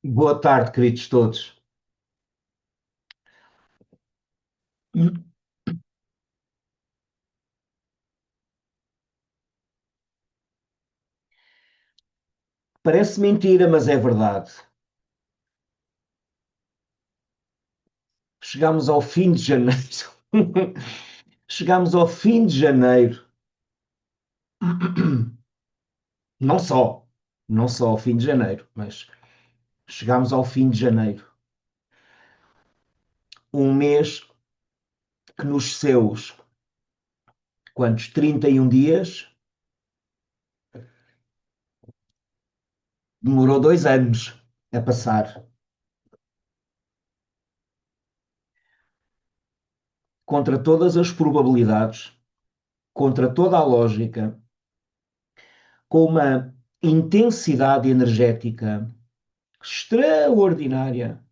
Boa tarde, queridos todos. Parece mentira, mas é verdade. Chegamos ao fim de janeiro. Chegamos ao fim de janeiro. Não só ao fim de janeiro, mas chegamos ao fim de janeiro. Um mês que nos seus, quantos? 31 dias, demorou 2 anos a passar. Contra todas as probabilidades, contra toda a lógica, com uma intensidade energética extraordinária,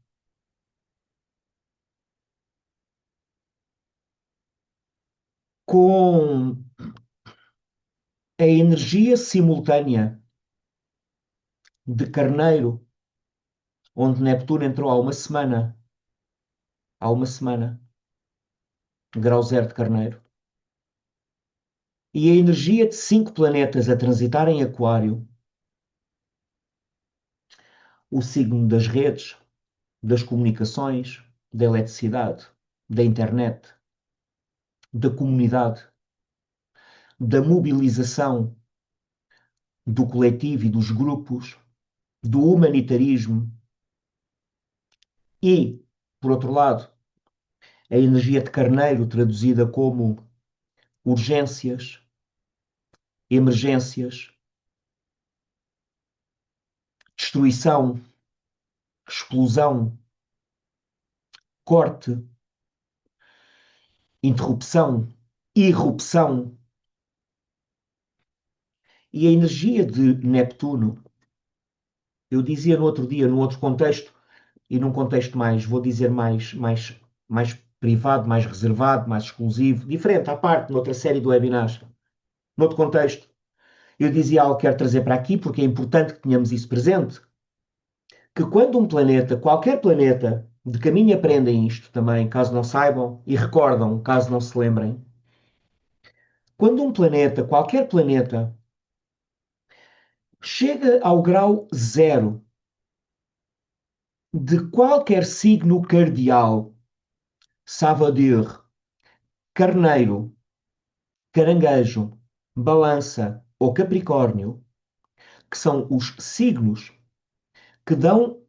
com a energia simultânea de Carneiro, onde Neptuno entrou há uma semana, grau zero de Carneiro, e a energia de 5 planetas a transitar em Aquário, o signo das redes, das comunicações, da eletricidade, da internet, da comunidade, da mobilização do coletivo e dos grupos, do humanitarismo e, por outro lado, a energia de Carneiro traduzida como urgências, emergências, destruição, explosão, corte, interrupção, irrupção. E a energia de Neptuno, eu dizia no outro dia, num outro contexto, e num contexto mais, vou dizer mais privado, mais reservado, mais exclusivo, diferente, à parte, noutra série de webinars, noutro contexto, eu dizia algo que quero trazer para aqui, porque é importante que tenhamos isso presente, que quando um planeta, qualquer planeta, de caminho aprendem isto também, caso não saibam, e recordam, caso não se lembrem, quando um planeta, qualquer planeta, chega ao grau zero de qualquer signo cardial, Savadir, Carneiro, Caranguejo, Balança ou Capricórnio, que são os signos que dão,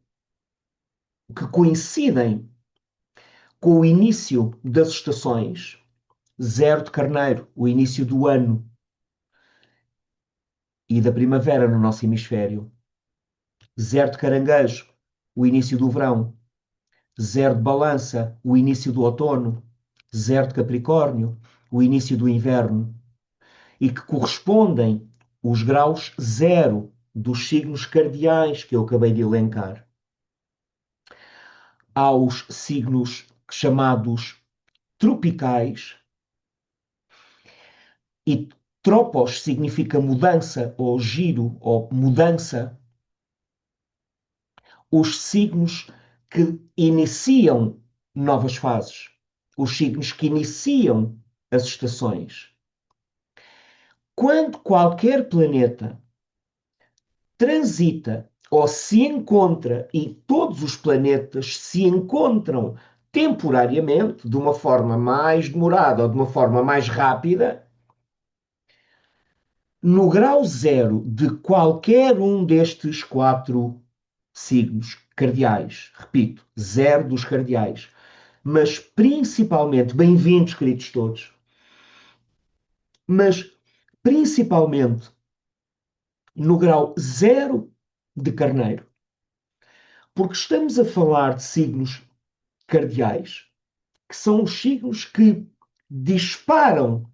que coincidem com o início das estações, zero de Carneiro, o início do ano e da primavera no nosso hemisfério, zero de Caranguejo, o início do verão, zero de Balança, o início do outono, zero de Capricórnio, o início do inverno, e que correspondem os graus zero dos signos cardeais que eu acabei de elencar aos signos chamados tropicais, e tropos significa mudança ou giro ou mudança, os signos que iniciam novas fases, os signos que iniciam as estações. Quando qualquer planeta transita ou se encontra, e todos os planetas se encontram temporariamente, de uma forma mais demorada ou de uma forma mais rápida, no grau zero de qualquer um destes quatro signos cardeais, repito, zero dos cardeais, mas principalmente, bem-vindos, queridos todos, mas principalmente no grau zero de Carneiro, porque estamos a falar de signos cardeais, que são os signos que disparam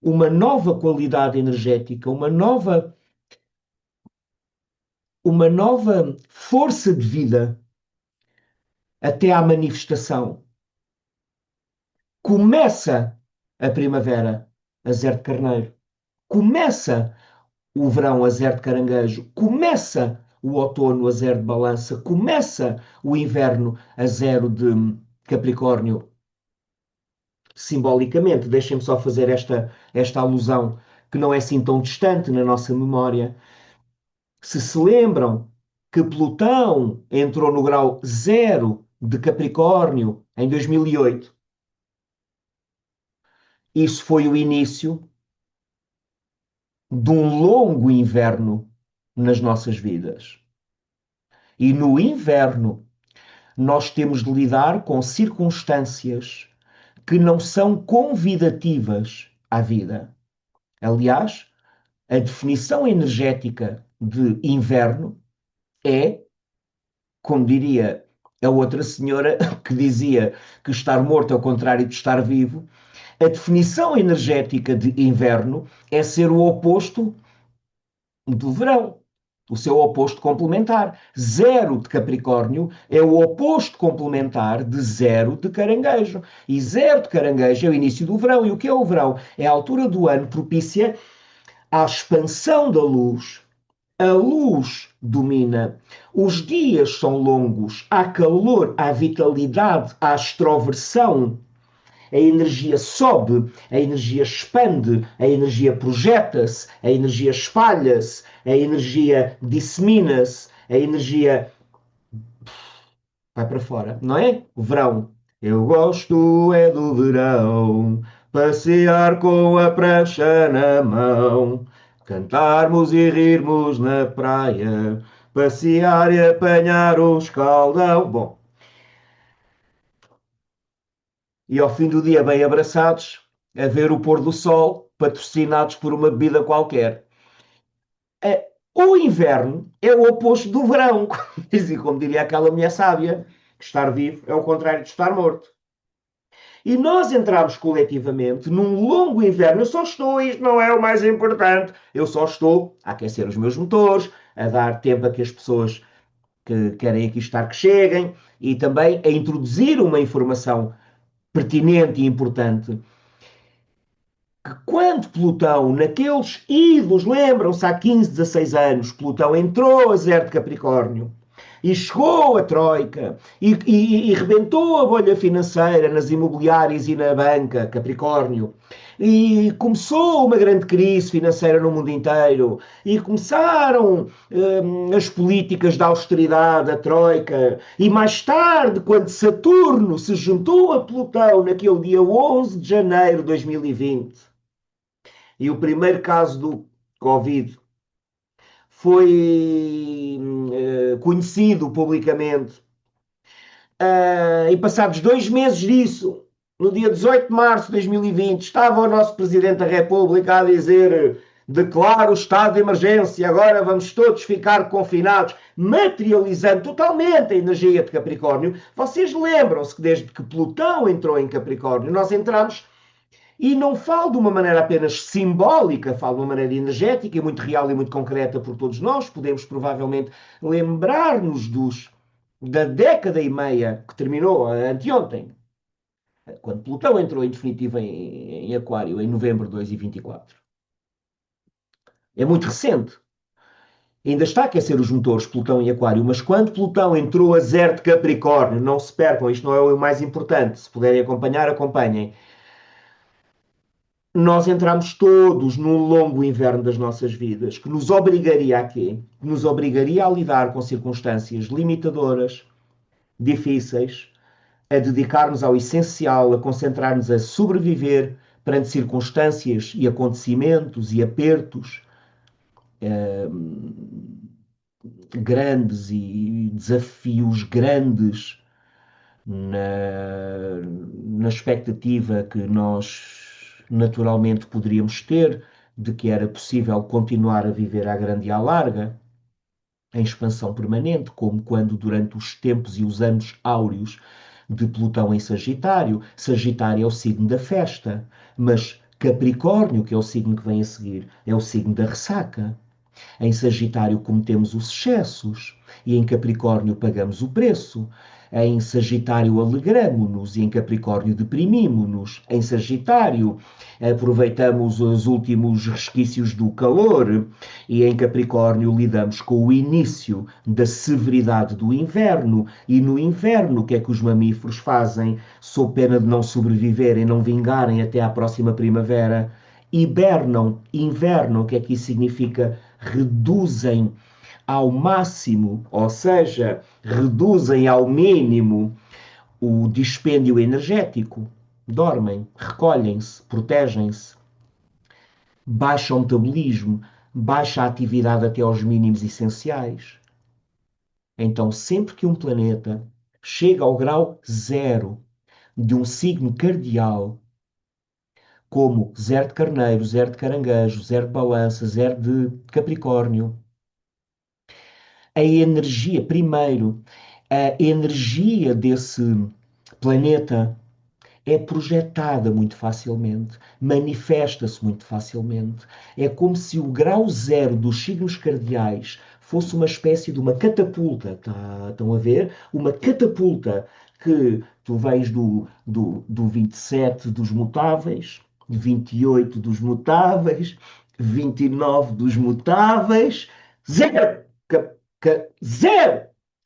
uma nova qualidade energética, uma nova força de vida até à manifestação. Começa a primavera a zero de Carneiro, começa o verão a zero de Caranguejo, começa o outono a zero de Balança, começa o inverno a zero de Capricórnio, simbolicamente. Deixem-me só fazer esta alusão que não é assim tão distante na nossa memória. Se lembram que Plutão entrou no grau zero de Capricórnio em 2008, isso foi o início de um longo inverno nas nossas vidas. E no inverno, nós temos de lidar com circunstâncias que não são convidativas à vida. Aliás, a definição energética de inverno é, como diria a outra senhora que dizia que estar morto é o contrário de estar vivo, a definição energética de inverno é ser o oposto do verão, o seu oposto complementar. Zero de Capricórnio é o oposto complementar de zero de Caranguejo. E zero de Caranguejo é o início do verão. E o que é o verão? É a altura do ano propícia à expansão da luz. A luz domina. Os dias são longos. Há calor, há vitalidade, há extroversão. A energia sobe, a energia expande, a energia projeta-se, a energia espalha-se, a energia dissemina-se, a energia vai para fora, não é? O verão. Eu gosto é do verão, passear com a prancha na mão, cantarmos e rirmos na praia, passear e apanhar um escaldão. Bom, e ao fim do dia, bem abraçados, a ver o pôr do sol, patrocinados por uma bebida qualquer. O inverno é o oposto do verão, como diria aquela mulher sábia, que estar vivo é o contrário de estar morto. E nós entramos coletivamente num longo inverno. Eu só estou, isto não é o mais importante, eu só estou a aquecer os meus motores, a dar tempo a que as pessoas que querem aqui estar que cheguem e também a introduzir uma informação pertinente e importante que quando Plutão, naqueles idos, lembram-se, há 15, 16 anos, Plutão entrou a zero de Capricórnio e chegou a Troika e rebentou a bolha financeira nas imobiliárias e na banca, Capricórnio. E começou uma grande crise financeira no mundo inteiro. E começaram as políticas de austeridade, a Troika. E mais tarde, quando Saturno se juntou a Plutão, naquele dia 11 de janeiro de 2020, e o primeiro caso do Covid foi conhecido publicamente. E passados 2 meses disso, no dia 18 de março de 2020, estava o nosso Presidente da República a dizer: declaro o estado de emergência, agora vamos todos ficar confinados, materializando totalmente a energia de Capricórnio. Vocês lembram-se que desde que Plutão entrou em Capricórnio, nós entramos. E não falo de uma maneira apenas simbólica, falo de uma maneira energética e muito real e muito concreta por todos nós. Podemos provavelmente lembrar-nos da década e meia que terminou anteontem, quando Plutão entrou em definitivo em Aquário, em novembro de 2024. É muito recente. Ainda está a aquecer os motores Plutão em Aquário, mas quando Plutão entrou a zero de Capricórnio, não se percam, isto não é o mais importante. Se puderem acompanhar, acompanhem. Nós entramos todos num longo inverno das nossas vidas, que nos obrigaria a quê? Que nos obrigaria a lidar com circunstâncias limitadoras, difíceis, a dedicar-nos ao essencial, a concentrar-nos a sobreviver perante circunstâncias e acontecimentos e apertos grandes e desafios grandes na expectativa que nós naturalmente poderíamos ter de que era possível continuar a viver à grande e à larga, em expansão permanente, como quando durante os tempos e os anos áureos de Plutão em Sagitário. Sagitário é o signo da festa, mas Capricórnio, que é o signo que vem a seguir, é o signo da ressaca. Em Sagitário cometemos os excessos e em Capricórnio pagamos o preço. Em Sagitário alegramo-nos e em Capricórnio deprimimo-nos. Em Sagitário aproveitamos os últimos resquícios do calor e em Capricórnio lidamos com o início da severidade do inverno. E no inverno, o que é que os mamíferos fazem? Sob pena de não sobreviverem, não vingarem até à próxima primavera, hibernam, invernam. O que é que isso significa? Reduzem ao máximo, ou seja, reduzem ao mínimo o dispêndio energético. Dormem, recolhem-se, protegem-se, baixa o metabolismo, baixa a atividade até aos mínimos essenciais. Então, sempre que um planeta chega ao grau zero de um signo cardial, como zero de Carneiro, zero de Caranguejo, zero de Balança, zero de Capricórnio, a energia, primeiro, a energia desse planeta é projetada muito facilmente, manifesta-se muito facilmente. É como se o grau zero dos signos cardeais fosse uma espécie de uma catapulta. Estão a ver? Uma catapulta que tu vens do 27 dos mutáveis, 28 dos mutáveis, 29 dos mutáveis, zero! Zero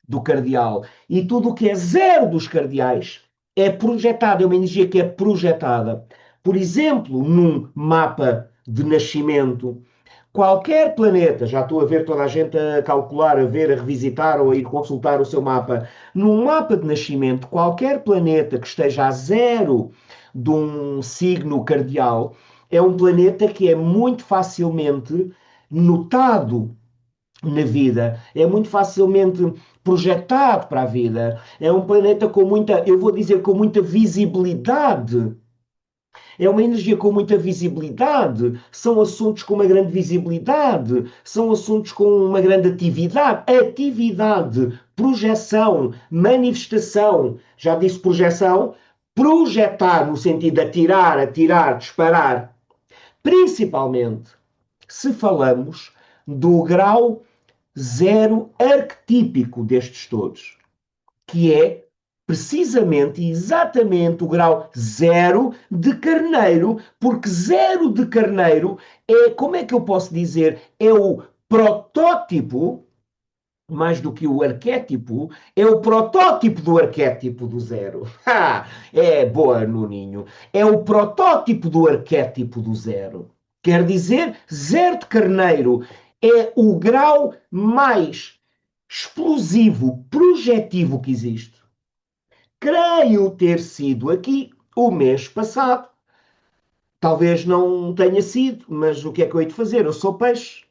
do cardeal. E tudo o que é zero dos cardeais é projetado, é uma energia que é projetada. Por exemplo, num mapa de nascimento, qualquer planeta, já estou a ver toda a gente a calcular, a ver, a revisitar ou a ir consultar o seu mapa, num mapa de nascimento, qualquer planeta que esteja a zero de um signo cardeal é um planeta que é muito facilmente notado na vida, é muito facilmente projetado para a vida. É um planeta com muita, eu vou dizer, com muita visibilidade. É uma energia com muita visibilidade. São assuntos com uma grande visibilidade. São assuntos com uma grande atividade. Atividade, projeção, manifestação. Já disse projeção? Projetar no sentido de atirar, atirar, disparar. Principalmente se falamos do grau zero arquetípico destes todos, que é precisamente e exatamente o grau zero de carneiro, porque zero de carneiro é, como é que eu posso dizer, é o protótipo, mais do que o arquétipo, é o protótipo do arquétipo do zero. É boa, Nuninho. É o protótipo do arquétipo do zero. Quer dizer, zero de carneiro é o grau mais explosivo, projetivo que existe. Creio ter sido aqui o mês passado. Talvez não tenha sido, mas o que é que eu hei de fazer? Eu sou peixe.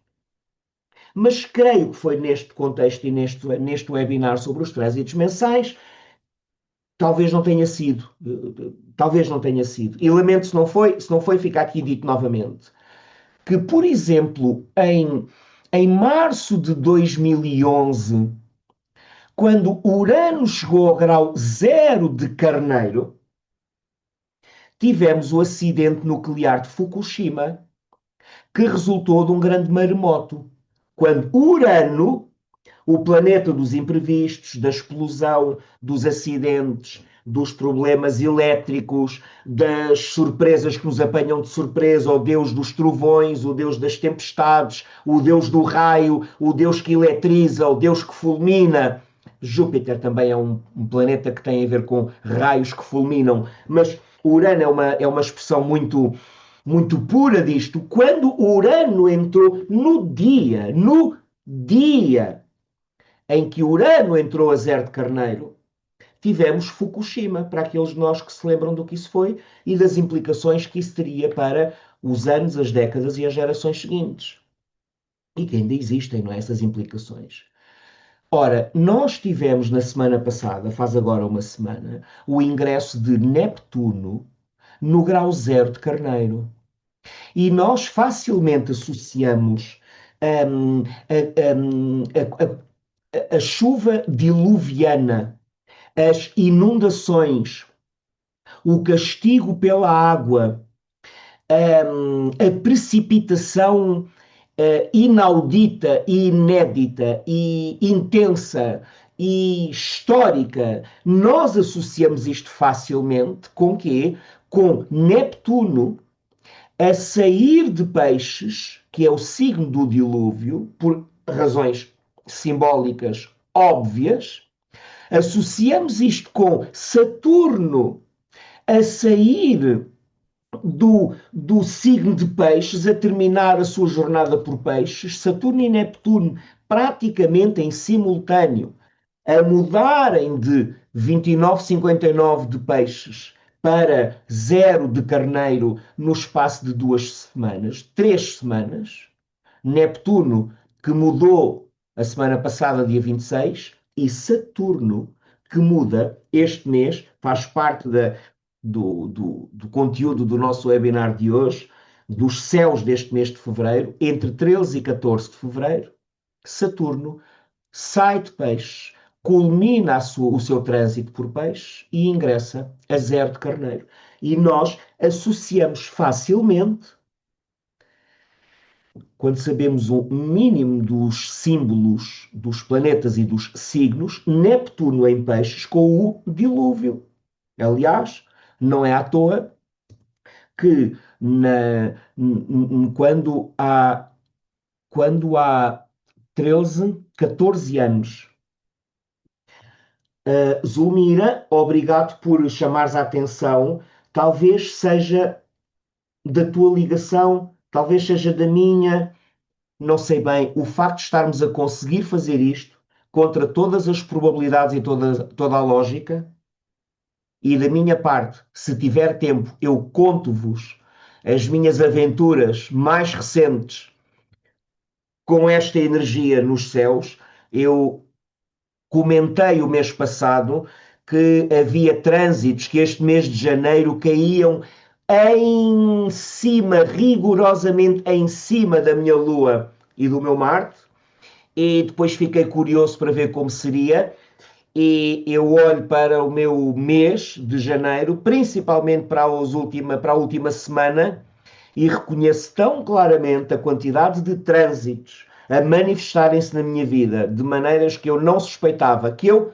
Mas creio que foi neste contexto e neste webinar sobre os trânsitos mensais, talvez não tenha sido. Talvez não tenha sido. E lamento se não foi, fica aqui dito novamente. Que, por exemplo, em março de 2011, quando Urano chegou ao grau zero de Carneiro, tivemos o acidente nuclear de Fukushima, que resultou de um grande maremoto. Quando Urano, o planeta dos imprevistos, da explosão, dos acidentes, dos problemas elétricos, das surpresas que nos apanham de surpresa, o deus dos trovões, o deus das tempestades, o deus do raio, o deus que eletriza, o deus que fulmina. Júpiter também é um planeta que tem a ver com raios que fulminam, mas Urano é uma expressão muito pura disto. Quando Urano entrou no dia em que Urano entrou a zero de Carneiro, tivemos Fukushima, para aqueles de nós que se lembram do que isso foi e das implicações que isso teria para os anos, as décadas e as gerações seguintes. E que ainda existem, não é? Essas implicações. Ora, nós tivemos na semana passada, faz agora uma semana, o ingresso de Neptuno no grau zero de Carneiro. E nós facilmente associamos a chuva diluviana, as inundações, o castigo pela água, a precipitação inaudita e inédita e intensa e histórica, nós associamos isto facilmente com quê? Com Neptuno a sair de Peixes, que é o signo do dilúvio, por razões simbólicas óbvias. Associamos isto com Saturno a sair do signo de Peixes, a terminar a sua jornada por Peixes, Saturno e Neptuno praticamente em simultâneo, a mudarem de 29,59 de Peixes para 0 de Carneiro no espaço de 2 semanas, 3 semanas. Neptuno, que mudou a semana passada, dia 26, e Saturno, que muda este mês, faz parte do conteúdo do nosso webinar de hoje, dos céus deste mês de fevereiro, entre 13 e 14 de fevereiro, Saturno sai de Peixes, culmina o seu trânsito por Peixes e ingressa a 0 de Carneiro. E nós associamos facilmente, quando sabemos o mínimo dos símbolos dos planetas e dos signos, Neptuno em Peixes com o dilúvio. Aliás, não é à toa que quando há 13, 14 anos, Zulmira, obrigado por chamares a atenção, talvez seja da tua ligação, talvez seja da minha, não sei bem, o facto de estarmos a conseguir fazer isto contra todas as probabilidades e toda a lógica, e da minha parte, se tiver tempo, eu conto-vos as minhas aventuras mais recentes com esta energia nos céus. Eu comentei o mês passado que havia trânsitos que este mês de janeiro caíam em cima, rigorosamente em cima da minha Lua e do meu Marte, e depois fiquei curioso para ver como seria. E eu olho para o meu mês de janeiro, principalmente para a última semana, e reconheço tão claramente a quantidade de trânsitos a manifestarem-se na minha vida de maneiras que eu não suspeitava, que eu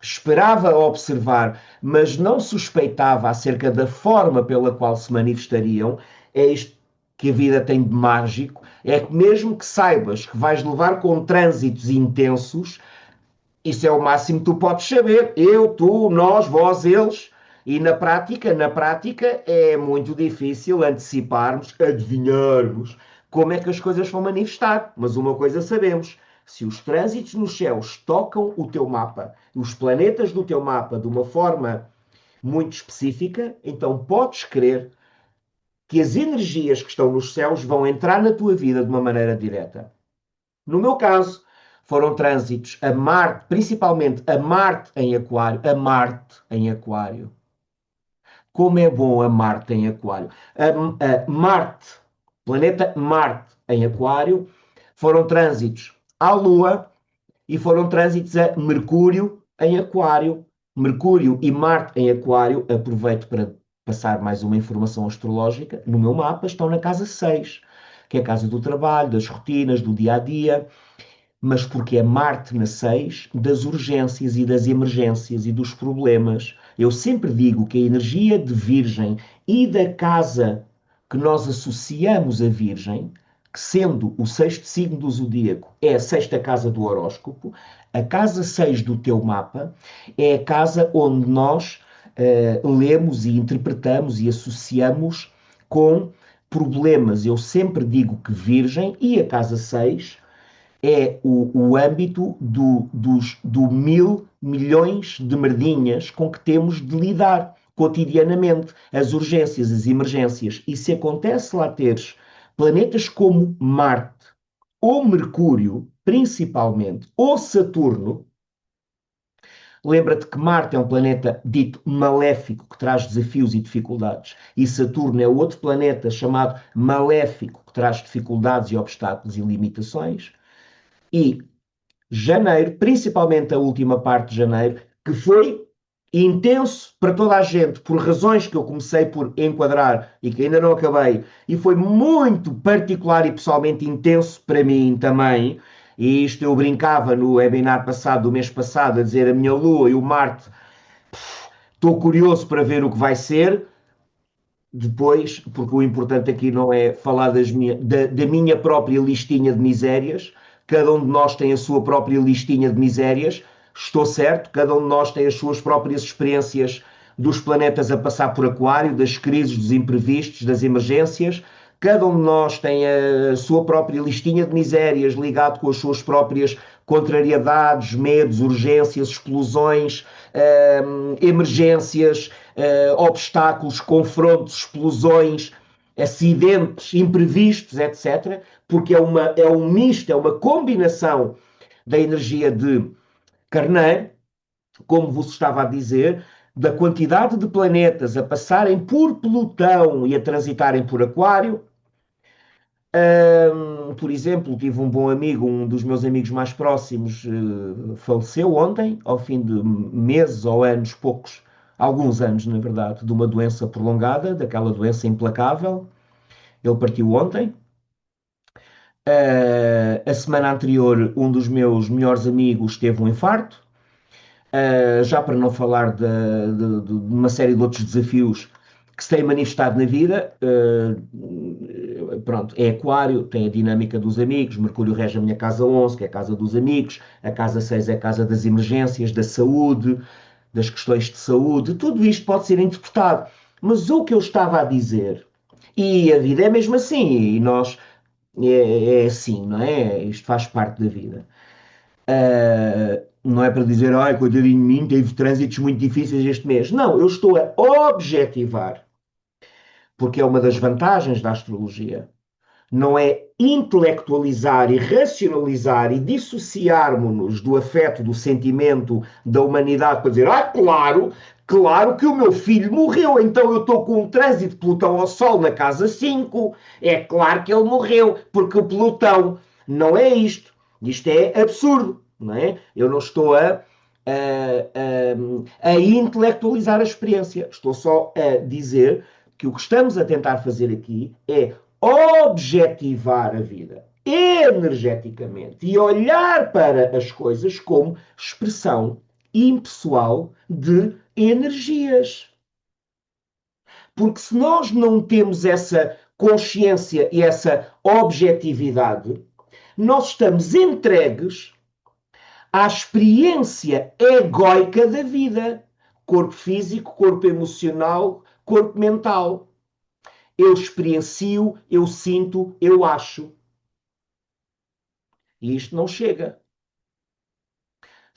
esperava observar, mas não suspeitava acerca da forma pela qual se manifestariam. É isto que a vida tem de mágico, é que mesmo que saibas que vais levar com trânsitos intensos, isso é o máximo que tu podes saber. Eu, tu, nós, vós, eles. E na prática é muito difícil anteciparmos, adivinharmos como é que as coisas vão manifestar. Mas uma coisa sabemos: se os trânsitos nos céus tocam o teu mapa, os planetas do teu mapa de uma forma muito específica, então podes crer que as energias que estão nos céus vão entrar na tua vida de uma maneira direta. No meu caso, foram trânsitos a Marte, principalmente a Marte em Aquário, a Marte em Aquário. Como é bom a Marte em Aquário. A Marte, planeta Marte em Aquário, foram trânsitos à Lua e foram trânsitos a Mercúrio em Aquário. Mercúrio e Marte em Aquário, aproveito para passar mais uma informação astrológica, no meu mapa estão na casa 6, que é a casa do trabalho, das rotinas, do dia a dia, mas porque é Marte na 6 das urgências e das emergências e dos problemas. Eu sempre digo que a energia de Virgem e da casa que nós associamos a Virgem, que sendo o sexto signo do zodíaco, é a sexta casa do horóscopo, a casa 6 do teu mapa é a casa onde nós lemos e interpretamos e associamos com problemas. Eu sempre digo que Virgem e a casa 6 é o âmbito do 1.000 milhões de merdinhas com que temos de lidar cotidianamente, as urgências, as emergências. E se acontece lá teres planetas como Marte ou Mercúrio, principalmente, ou Saturno, lembra-te que Marte é um planeta dito maléfico, que traz desafios e dificuldades, e Saturno é outro planeta chamado maléfico, que traz dificuldades e obstáculos e limitações. E janeiro, principalmente a última parte de janeiro, que foi intenso para toda a gente, por razões que eu comecei por enquadrar e que ainda não acabei, e foi muito particular e pessoalmente intenso para mim também, E isto eu brincava no webinar passado, do mês passado, a dizer a minha Lua e o Marte, estou curioso para ver o que vai ser. Depois, porque o importante aqui não é falar da minha própria listinha de misérias, cada um de nós tem a sua própria listinha de misérias, estou certo, cada um de nós tem as suas próprias experiências dos planetas a passar por Aquário, das crises, dos imprevistos, das emergências, cada um de nós tem a sua própria listinha de misérias ligado com as suas próprias contrariedades, medos, urgências, explosões, emergências, obstáculos, confrontos, explosões, acidentes imprevistos, etc. Porque é um misto, é uma combinação da energia de Carneiro, como vos estava a dizer, da quantidade de planetas a passarem por Plutão e a transitarem por Aquário. Por exemplo, tive um bom amigo, um dos meus amigos mais próximos, faleceu ontem, ao fim de meses ou anos, poucos, alguns anos, na verdade, de uma doença prolongada, daquela doença implacável. Ele partiu ontem. A semana anterior, um dos meus melhores amigos teve um infarto. Já para não falar de uma série de outros desafios que se têm manifestado na vida. Pronto, é Aquário, tem a dinâmica dos amigos, Mercúrio rege a minha casa 11, que é a casa dos amigos, a casa 6 é a casa das emergências, da saúde, das questões de saúde, tudo isto pode ser interpretado. Mas o que eu estava a dizer, e a vida é mesmo assim, e nós, é assim, não é? Isto faz parte da vida. Não é para dizer, ai, coitadinho de mim, teve trânsitos muito difíceis este mês. Não, eu estou a objetivar, porque é uma das vantagens da astrologia. Não é intelectualizar e racionalizar e dissociarmos-nos do afeto, do sentimento da humanidade para dizer, claro, claro que o meu filho morreu, então eu estou com um trânsito de Plutão ao Sol na casa 5. É claro que ele morreu, porque o Plutão não é isto. Isto é absurdo, não é? Eu não estou a intelectualizar a experiência. Estou só a dizer que o que estamos a tentar fazer aqui é objetivar a vida energeticamente e olhar para as coisas como expressão impessoal de energias. Porque se nós não temos essa consciência e essa objetividade, nós estamos entregues à experiência egóica da vida. Corpo físico, corpo emocional, corpo mental. Eu experiencio, eu sinto, eu acho. E isto não chega.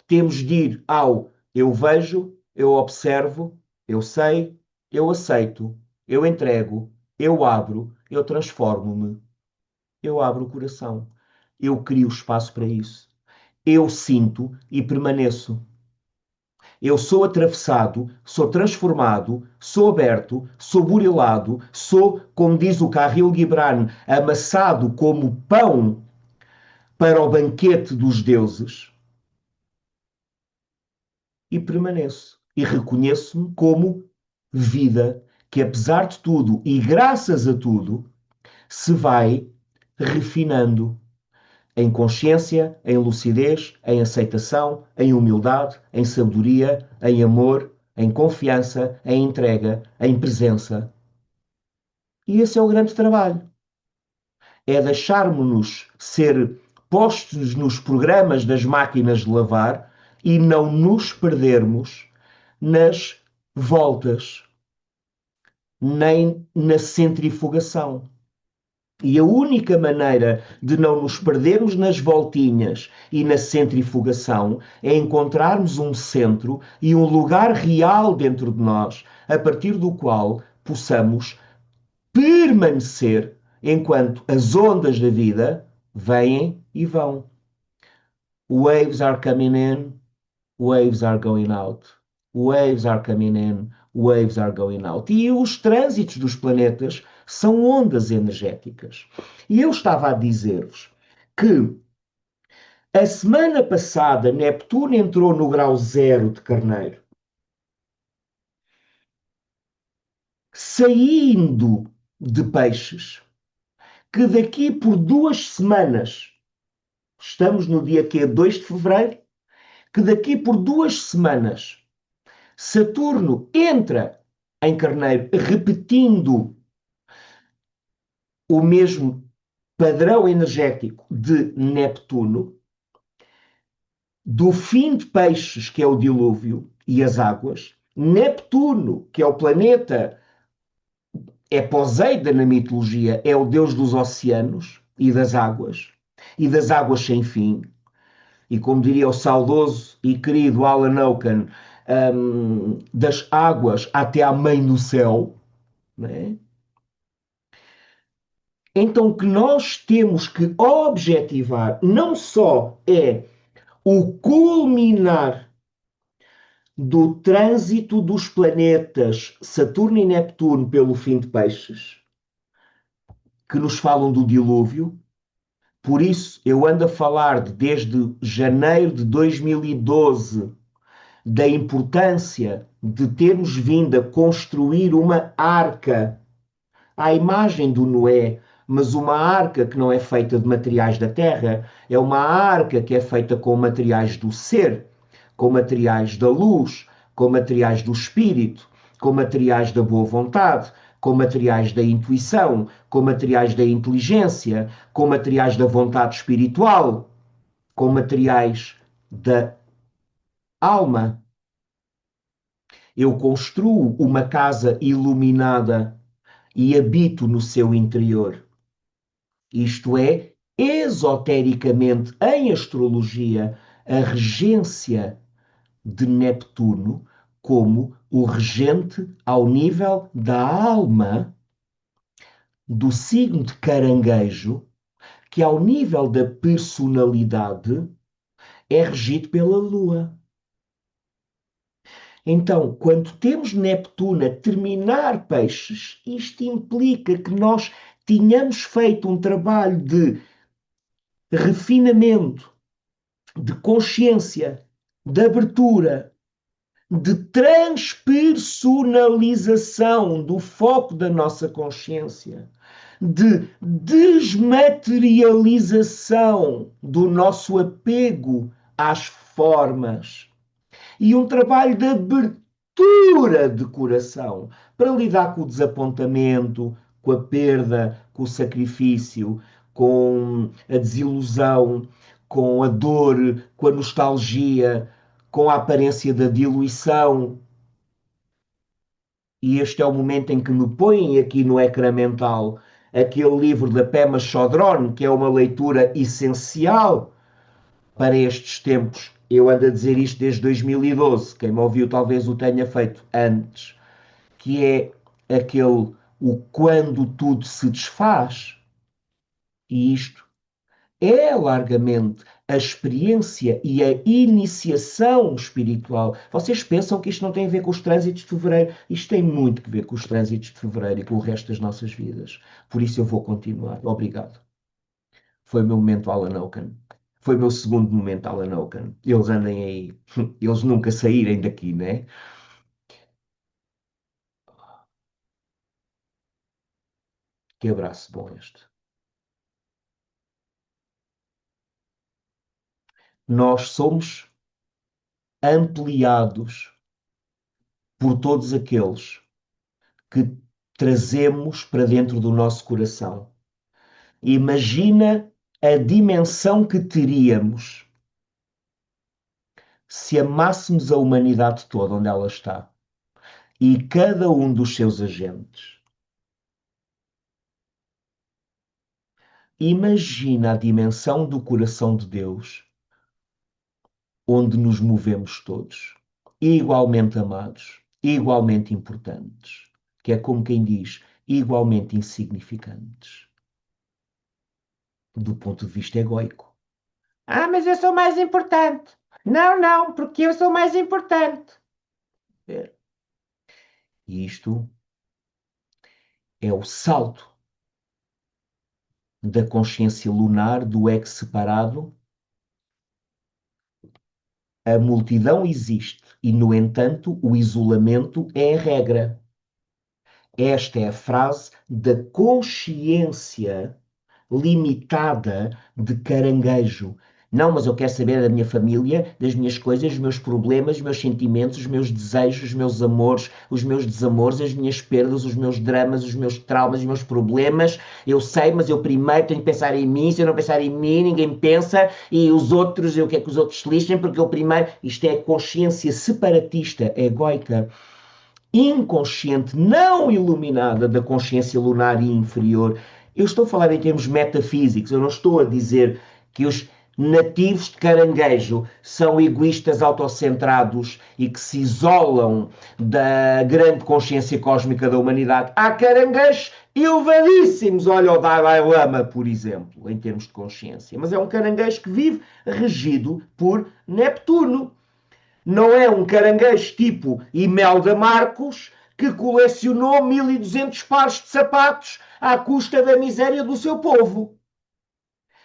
Temos de ir ao eu vejo, eu observo, eu sei, eu aceito, eu entrego, eu abro, eu transformo-me, eu abro o coração, eu crio espaço para isso, eu sinto e permaneço. Eu sou atravessado, sou transformado, sou aberto, sou burilado, sou, como diz o Khalil Gibran, amassado como pão para o banquete dos deuses e permaneço. E reconheço-me como vida que, apesar de tudo e graças a tudo, se vai refinando em consciência, em lucidez, em aceitação, em humildade, em sabedoria, em amor, em confiança, em entrega, em presença. E esse é o grande trabalho. É deixarmos-nos ser postos nos programas das máquinas de lavar e não nos perdermos nas voltas, nem na centrifugação. E a única maneira de não nos perdermos nas voltinhas e na centrifugação é encontrarmos um centro e um lugar real dentro de nós, a partir do qual possamos permanecer enquanto as ondas da vida vêm e vão. Waves are coming in, waves are going out. Waves are coming in, waves are going out. E os trânsitos dos planetas são ondas energéticas. E eu estava a dizer-vos que a semana passada Neptuno entrou no grau zero de Carneiro, saindo de Peixes, que daqui por 2 semanas estamos no dia que é 2 de fevereiro, que daqui por 2 semanas Saturno entra em Carneiro, repetindo o mesmo padrão energético de Neptuno, do fim de Peixes, que é o dilúvio e as águas, Neptuno, que é o planeta, é Poseidon na mitologia, é o deus dos oceanos e das águas sem fim. E como diria o saudoso e querido Alan Oaken, das águas até à mãe no céu, né? Então, o que nós temos que objetivar não só é o culminar do trânsito dos planetas Saturno e Neptuno pelo fim de Peixes, que nos falam do dilúvio. Por isso, eu ando a falar desde janeiro de 2012 da importância de termos vindo a construir uma arca à imagem do Noé, mas uma arca que não é feita de materiais da terra, é uma arca que é feita com materiais do ser, com materiais da luz, com materiais do espírito, com materiais da boa vontade, com materiais da intuição, com materiais da inteligência, com materiais da vontade espiritual, com materiais da alma. Eu construo uma casa iluminada e habito no seu interior. Isto é, esotericamente, em astrologia, a regência de Neptuno como o regente ao nível da alma do signo de Caranguejo, que ao nível da personalidade é regido pela Lua. Então, quando temos Neptuno a terminar Peixes, isto implica que nós tínhamos feito um trabalho de refinamento, de consciência, de abertura, de transpersonalização do foco da nossa consciência, de desmaterialização do nosso apego às formas e um trabalho de abertura de coração para lidar com o desapontamento, com a perda, com o sacrifício, com a desilusão, com a dor, com a nostalgia, com a aparência da diluição. E este é o momento em que me põem aqui no ecrã mental aquele livro da Pema Chodron, que é uma leitura essencial para estes tempos. Eu ando a dizer isto desde 2012. Quem me ouviu talvez o tenha feito antes, que é aquele o quando tudo se desfaz. E isto é largamente a experiência e a iniciação espiritual. Vocês pensam que isto não tem a ver com os trânsitos de fevereiro? Isto tem muito a ver com os trânsitos de fevereiro e com o resto das nossas vidas. Por isso eu vou continuar. Obrigado. Foi o meu momento Alan Oaken. Foi o meu segundo momento Alan Oaken. Eles andem aí. Eles nunca saírem daqui, né? Que abraço bom este. Nós somos ampliados por todos aqueles que trazemos para dentro do nosso coração. Imagina a dimensão que teríamos se amássemos a humanidade toda onde ela está e cada um dos seus agentes. Imagina a dimensão do coração de Deus onde nos movemos todos, igualmente amados, igualmente importantes, que é como quem diz, igualmente insignificantes, do ponto de vista egoico. Ah, mas eu sou mais importante. Não, não, porque eu sou mais importante. É. E isto é o salto da consciência lunar do ego separado. A multidão existe e, no entanto, o isolamento é a regra. Esta é a frase da consciência limitada de Caranguejo. Não, mas eu quero saber da minha família, das minhas coisas, os meus problemas, os meus sentimentos, os meus desejos, os meus amores, os meus desamores, as minhas perdas, os meus dramas, os meus traumas, os meus problemas. Eu sei, mas eu primeiro tenho que pensar em mim. Se eu não pensar em mim, ninguém pensa. E os outros, eu quero que os outros se lixem, porque eu primeiro. Isto é consciência separatista, egóica, inconsciente, não iluminada da consciência lunar e inferior. Eu estou a falar em termos metafísicos, eu não estou a dizer que os nativos de Caranguejo são egoístas autocentrados e que se isolam da grande consciência cósmica da humanidade. Há caranguejos elevadíssimos, olha o Dalai Lama, por exemplo, em termos de consciência, mas é um caranguejo que vive regido por Neptuno. Não é um caranguejo tipo Imelda Marcos que colecionou 1.200 pares de sapatos à custa da miséria do seu povo.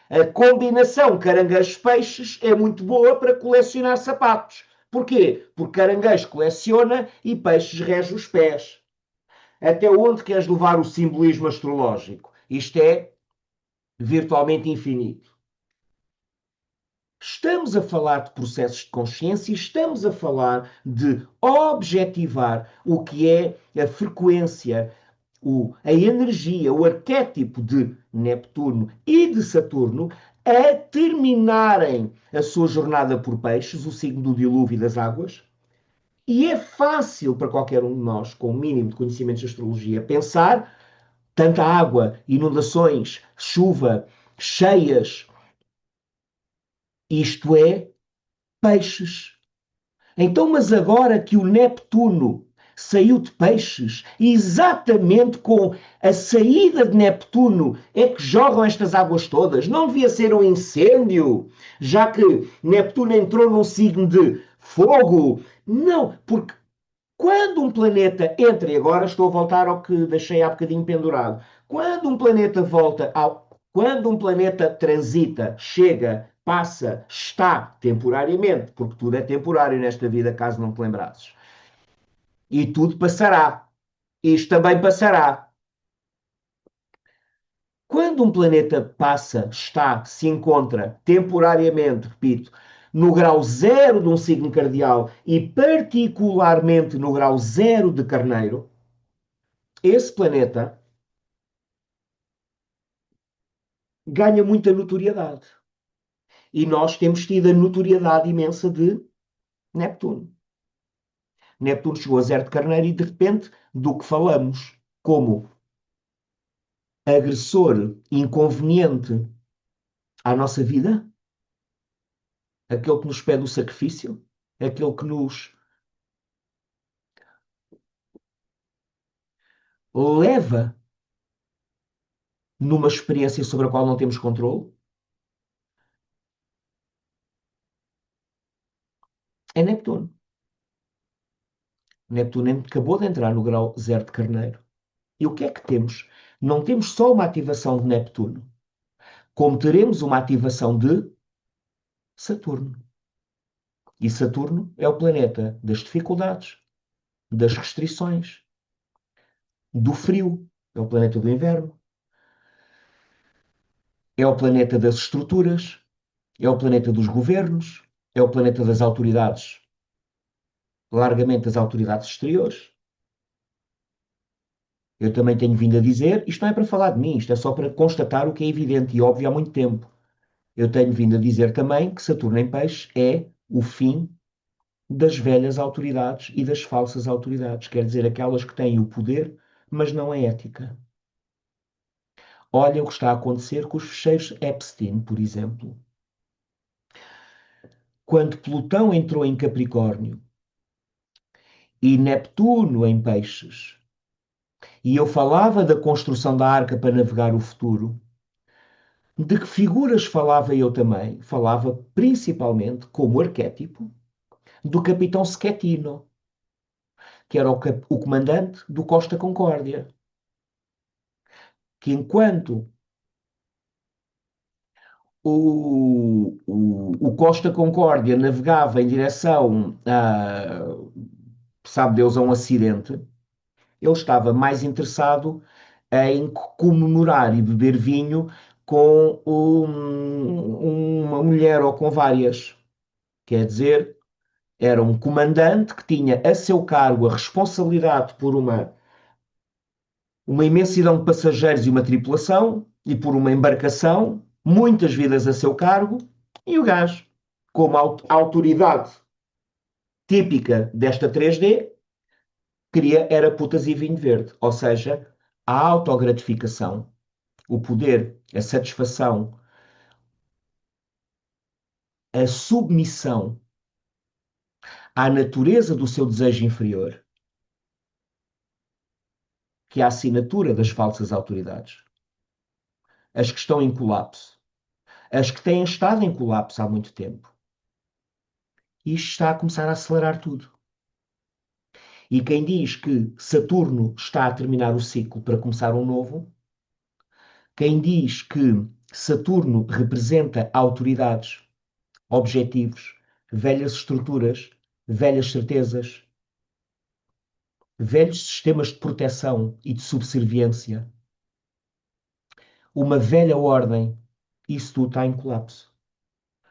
A combinação caranguejos-peixes é muito boa para colecionar sapatos. Porquê? Porque caranguejo coleciona e peixes rege os pés. Até onde queres levar o simbolismo astrológico? Isto é virtualmente infinito. Estamos a falar de processos de consciência e estamos a falar de objetivar o que é a frequência, a energia, o arquétipo de Neptuno e de Saturno a terminarem a sua jornada por peixes, o signo do dilúvio e das águas. E é fácil para qualquer um de nós, com o mínimo de conhecimentos de astrologia, pensar tanta água, inundações, chuva, cheias. Isto é peixes. Então, mas agora que o Neptuno saiu de peixes, exatamente com a saída de Neptuno é que jorram estas águas todas. Não devia ser um incêndio, já que Neptuno entrou num signo de fogo. Não, porque quando um planeta entra, e agora estou a voltar ao que deixei há bocadinho pendurado, quando um planeta volta ao. Quando um planeta transita, chega, passa, está temporariamente, porque tudo é temporário nesta vida, caso não te lembrasses. E tudo passará. Isto também passará. Quando um planeta passa, está, se encontra temporariamente, repito, no grau zero de um signo cardial e particularmente no grau zero de Carneiro, esse planeta ganha muita notoriedade. E nós temos tido a notoriedade imensa de Neptuno. Neptuno chegou a zero de Carneiro e, de repente, do que falamos como agressor inconveniente à nossa vida, aquele que nos pede o sacrifício, aquele que nos leva numa experiência sobre a qual não temos controle, é Neptuno. Neptuno acabou de entrar no grau zero de Carneiro. E o que é que temos? Não temos só uma ativação de Neptuno, como teremos uma ativação de Saturno. E Saturno é o planeta das dificuldades, das restrições, do frio, é o planeta do inverno, é o planeta das estruturas, é o planeta dos governos, é o planeta das autoridades, largamente das autoridades exteriores. Eu também tenho vindo a dizer, isto não é para falar de mim, isto é só para constatar o que é evidente e óbvio há muito tempo. Eu tenho vindo a dizer também que Saturno em Peixes é o fim das velhas autoridades e das falsas autoridades, quer dizer, aquelas que têm o poder, mas não a ética. Olha o que está a acontecer com os fecheiros Epstein, por exemplo. Quando Plutão entrou em Capricórnio e Neptuno em Peixes, e eu falava da construção da arca para navegar o futuro, de que figuras falava eu também? Falava principalmente como arquétipo do capitão Schettino, que era o comandante do Costa Concórdia, que enquanto o Costa Concórdia navegava em direção a, sabe Deus, a um acidente, ele estava mais interessado em comemorar e beber vinho com uma mulher ou com várias. Quer dizer, era um comandante que tinha a seu cargo a responsabilidade por uma imensidão de passageiros e uma tripulação, e por uma embarcação, muitas vidas a seu cargo, e o gajo, como autoridade típica desta 3D, queria era putas e vinho verde. Ou seja, a autogratificação, o poder, a satisfação, a submissão à natureza do seu desejo inferior, que é a assinatura das falsas autoridades. As que estão em colapso, as que têm estado em colapso há muito tempo. Isto está a começar a acelerar tudo. E quem diz que Saturno está a terminar o ciclo para começar um novo, quem diz que Saturno representa autoridades, objetivos, velhas estruturas, velhas certezas, velhos sistemas de proteção e de subserviência, uma velha ordem, isso tudo está em colapso.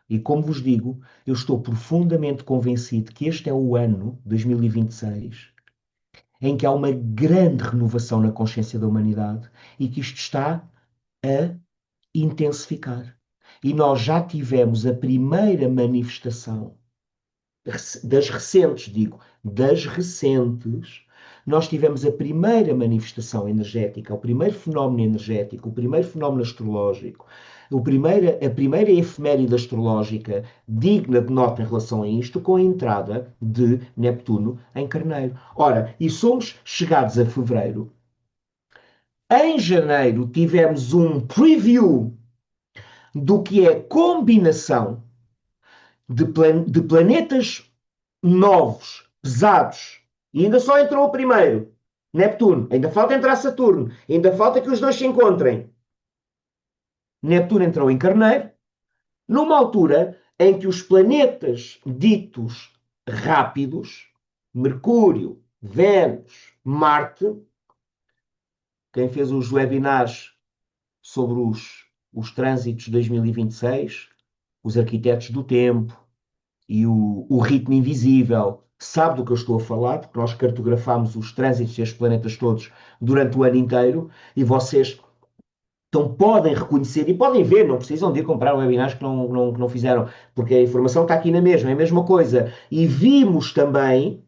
E como vos digo, eu estou profundamente convencido que este é o ano 2026 em que há uma grande renovação na consciência da humanidade e que isto está a intensificar. E nós já tivemos a primeira manifestação das recentes, digo, das recentes, nós tivemos a primeira manifestação energética, o primeiro fenómeno energético, o primeiro fenómeno astrológico, a primeira efeméride astrológica digna de nota em relação a isto, com a entrada de Neptuno em Carneiro. Ora, e somos chegados a fevereiro. Em janeiro tivemos um preview do que é a combinação de planetas novos, pesados, e ainda só entrou o primeiro, Neptuno. Ainda falta entrar Saturno. Ainda falta que os dois se encontrem. Neptuno entrou em Carneiro, numa altura em que os planetas ditos rápidos, Mercúrio, Vênus, Marte, quem fez os webinars sobre os trânsitos de 2026, os arquitetos do tempo e o ritmo invisível, sabe do que eu estou a falar, porque nós cartografámos os trânsitos destes planetas todos durante o ano inteiro e vocês então podem reconhecer e podem ver, não precisam de ir comprar webinars que não fizeram, porque a informação está aqui na mesma, é a mesma coisa. E vimos também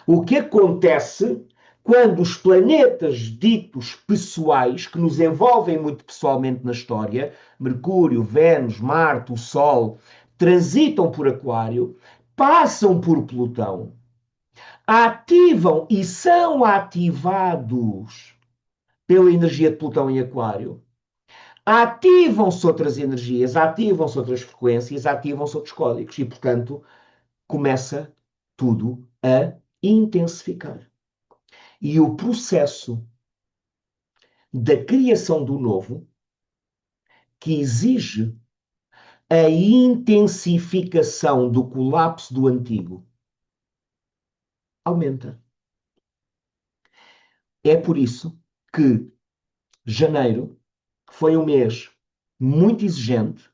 o que acontece quando os planetas ditos pessoais, que nos envolvem muito pessoalmente na história, Mercúrio, Vênus, Marte, o Sol, transitam por Aquário, passam por Plutão, ativam e são ativados pela energia de Plutão em Aquário, ativam-se outras energias, ativam-se outras frequências, ativam-se outros códigos e, portanto, começa tudo a intensificar. E o processo da criação do novo, que exige a intensificação do colapso do antigo, aumenta. É por isso que janeiro foi um mês muito exigente,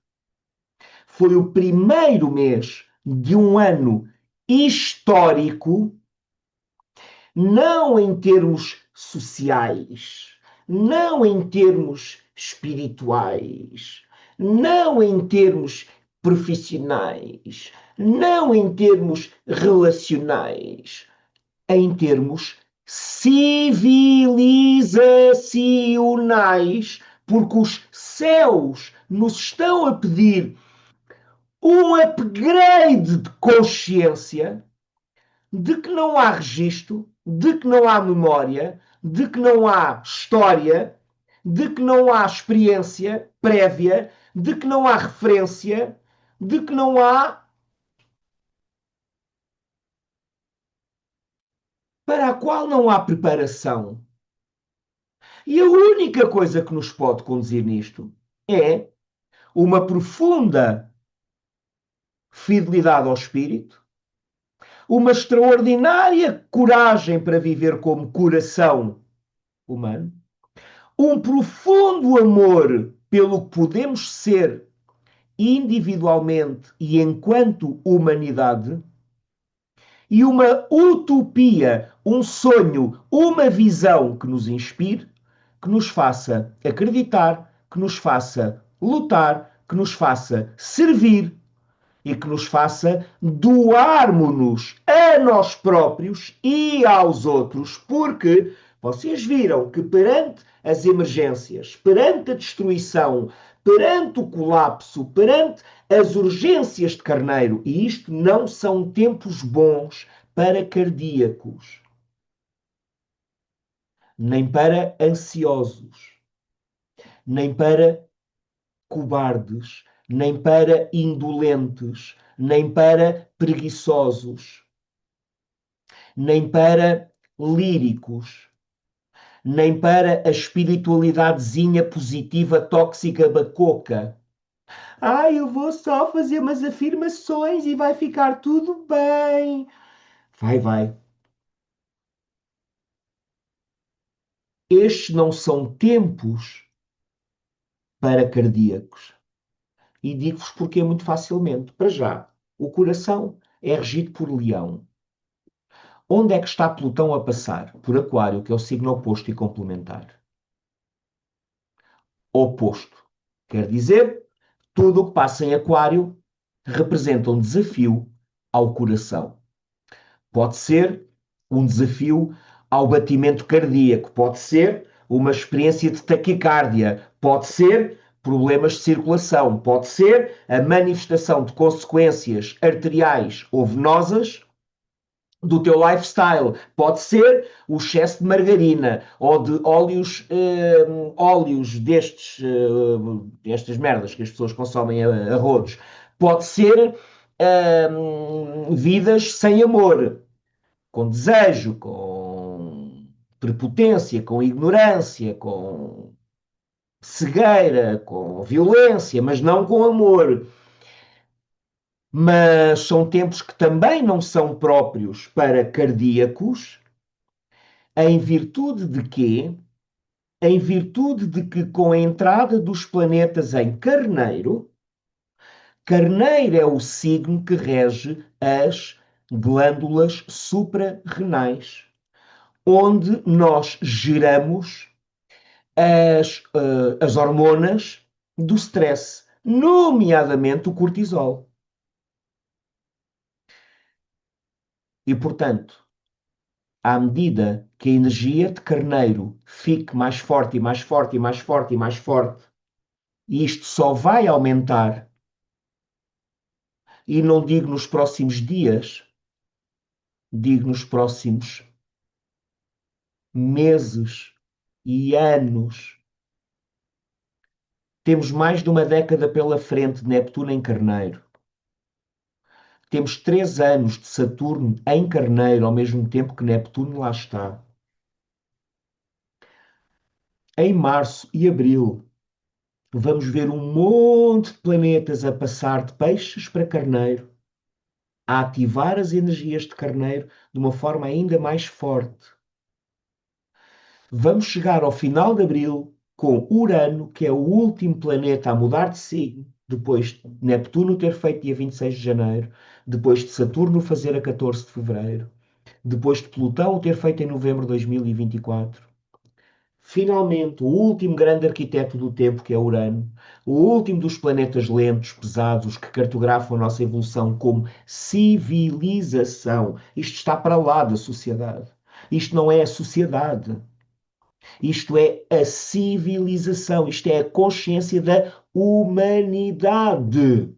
foi o primeiro mês de um ano histórico, não em termos sociais, não em termos espirituais, não em termos profissionais, não em termos relacionais, em termos civilizacionais, porque os céus nos estão a pedir um upgrade de consciência de que não há registro, de que não há memória, de que não há história, de que não há experiência prévia, de que não há referência, de que não há para a qual não há preparação. E a única coisa que nos pode conduzir nisto é uma profunda fidelidade ao espírito, uma extraordinária coragem para viver como coração humano, um profundo amor pelo que podemos ser individualmente e enquanto humanidade, e uma utopia, um sonho, uma visão que nos inspire, que nos faça acreditar, que nos faça lutar, que nos faça servir e que nos faça doarmos-nos a nós próprios e aos outros, porque vocês viram que perante as emergências, perante a destruição, perante o colapso, perante as urgências de Carneiro, e isto não são tempos bons para cardíacos, nem para ansiosos, nem para cobardes, nem para indolentes, nem para preguiçosos, nem para líricos, nem para a espiritualidadezinha positiva, tóxica, bacoca. Eu vou só fazer umas afirmações e vai ficar tudo bem. Vai, vai. Estes não são tempos para cardíacos. E digo-vos porquê muito facilmente. Para já, o coração é regido por Leão. Onde é que está Plutão a passar? Por Aquário, que é o signo oposto e complementar. Oposto. Quer dizer, tudo o que passa em Aquário representa um desafio ao coração. Pode ser um desafio ao batimento cardíaco, pode ser uma experiência de taquicardia, pode ser problemas de circulação, pode ser a manifestação de consequências arteriais ou venosas do teu lifestyle. Pode ser o excesso de margarina ou de óleos destas merdas que as pessoas consomem a rodos. Pode ser vidas sem amor, com desejo, com prepotência, com ignorância, com cegueira, com violência, mas não com amor. Mas são tempos que também não são próprios para cardíacos, em virtude de quê? Em virtude de que, com a entrada dos planetas em Carneiro, Carneiro é o signo que rege as glândulas suprarrenais, onde nós geramos as hormonas do stress, nomeadamente o cortisol. E, portanto, à medida que a energia de Carneiro fique mais forte e mais forte e mais forte e mais forte, e isto só vai aumentar, e não digo nos próximos dias, digo nos próximos meses e anos. Temos mais de uma década pela frente de Neptuno em Carneiro. Temos 3 anos de Saturno em Carneiro, ao mesmo tempo que Neptuno lá está. Em março e abril, vamos ver um monte de planetas a passar de Peixes para Carneiro, a ativar as energias de Carneiro de uma forma ainda mais forte. Vamos chegar ao final de abril com Urano, que é o último planeta a mudar de signo, depois de Neptuno ter feito dia 26 de janeiro, depois de Saturno fazer a 14 de fevereiro, depois de Plutão ter feito em novembro de 2024. Finalmente, o último grande arquiteto do tempo, que é Urano, o último dos planetas lentos, pesados, que cartografam a nossa evolução como civilização. Isto está para lá da sociedade. Isto não é a sociedade. Isto é a civilização. Isto é a consciência da humanidade.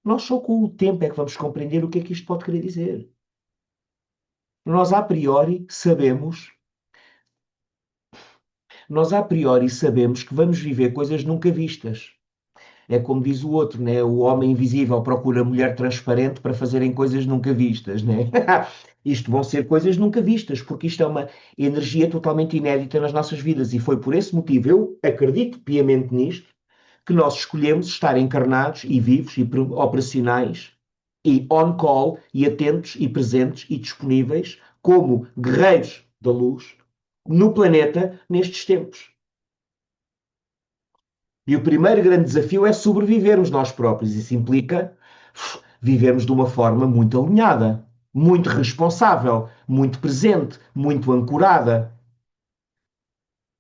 Nós só com o tempo é que vamos compreender o que é que isto pode querer dizer. Nós, a priori, sabemos que vamos viver coisas nunca vistas. É como diz o outro, né? O homem invisível procura a mulher transparente para fazerem coisas nunca vistas, né? Isto vão ser coisas nunca vistas, porque isto é uma energia totalmente inédita nas nossas vidas e foi por esse motivo, eu acredito piamente nisto, que nós escolhemos estar encarnados e vivos e operacionais e on call e atentos e presentes e disponíveis como guerreiros da luz no planeta nestes tempos. E o primeiro grande desafio é sobrevivermos nós próprios. Isso implica vivermos de uma forma muito alinhada, muito responsável, muito presente, muito ancorada.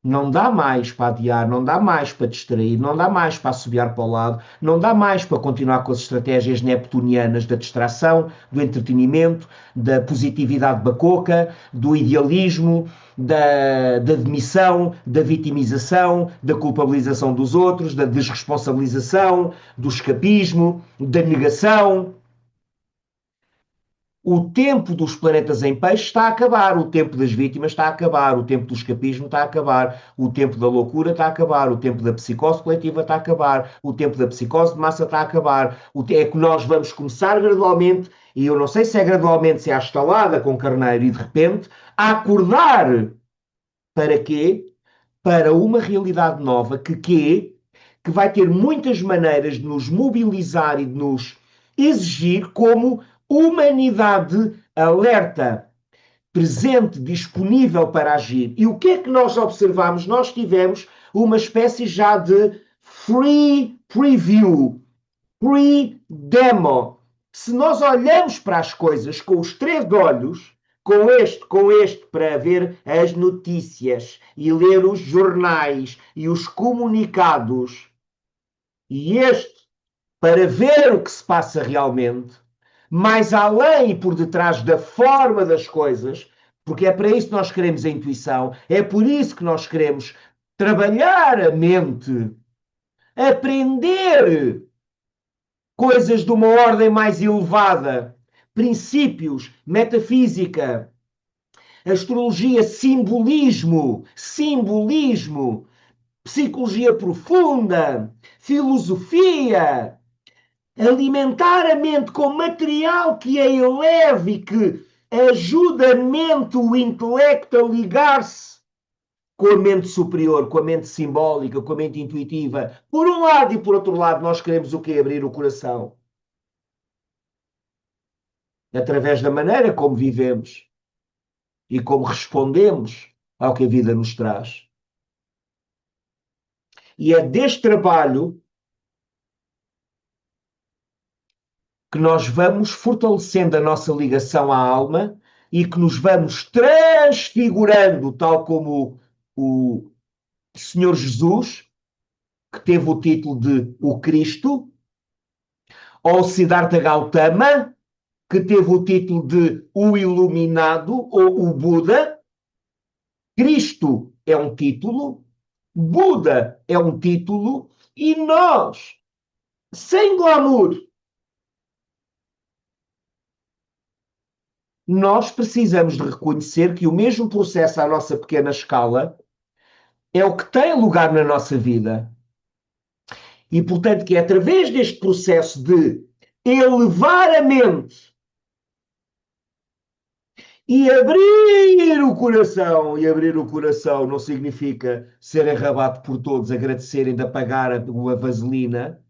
Não dá mais para adiar, não dá mais para distrair, não dá mais para assobiar para o lado, não dá mais para continuar com as estratégias neptunianas da distração, do entretenimento, da positividade bacoca, do idealismo, da demissão, da vitimização, da culpabilização dos outros, da desresponsabilização, do escapismo, da negação. O tempo dos planetas em peixe está a acabar, o tempo das vítimas está a acabar, o tempo do escapismo está a acabar, o tempo da loucura está a acabar, o tempo da psicose coletiva está a acabar, o tempo da psicose de massa está a acabar. É que nós vamos começar gradualmente, e eu não sei se é gradualmente, se é à estalada com carneiro e de repente, a acordar para quê? Para uma realidade nova que vai ter muitas maneiras de nos mobilizar e de nos exigir como humanidade alerta, presente, disponível para agir. E o que é que nós observamos? Nós tivemos uma espécie já de free preview, pre-demo. Se nós olhamos para as coisas com os três olhos, com este, para ver as notícias e ler os jornais e os comunicados, e este para ver o que se passa realmente, mais além e por detrás da forma das coisas, porque é para isso que nós queremos a intuição, é por isso que nós queremos trabalhar a mente, aprender coisas de uma ordem mais elevada, princípios, metafísica, astrologia, simbolismo, psicologia profunda, filosofia, alimentar a mente com material que a eleve e que ajuda a mente, o intelecto a ligar-se com a mente superior, com a mente simbólica, com a mente intuitiva. Por um lado e por outro lado, nós queremos o quê? Abrir o coração. Através da maneira como vivemos e como respondemos ao que a vida nos traz. E é deste trabalho que nós vamos fortalecendo a nossa ligação à alma e que nos vamos transfigurando, tal como o Senhor Jesus, que teve o título de o Cristo, ou Siddhartha Gautama, que teve o título de o Iluminado ou o Buda. Cristo é um título, Buda é um título, e nós, sem glamour, nós precisamos de reconhecer que o mesmo processo à nossa pequena escala é o que tem lugar na nossa vida. E, portanto, que é através deste processo de elevar a mente e abrir o coração, e abrir o coração não significa ser arrabado por todos, agradecerem de apagar a vaselina,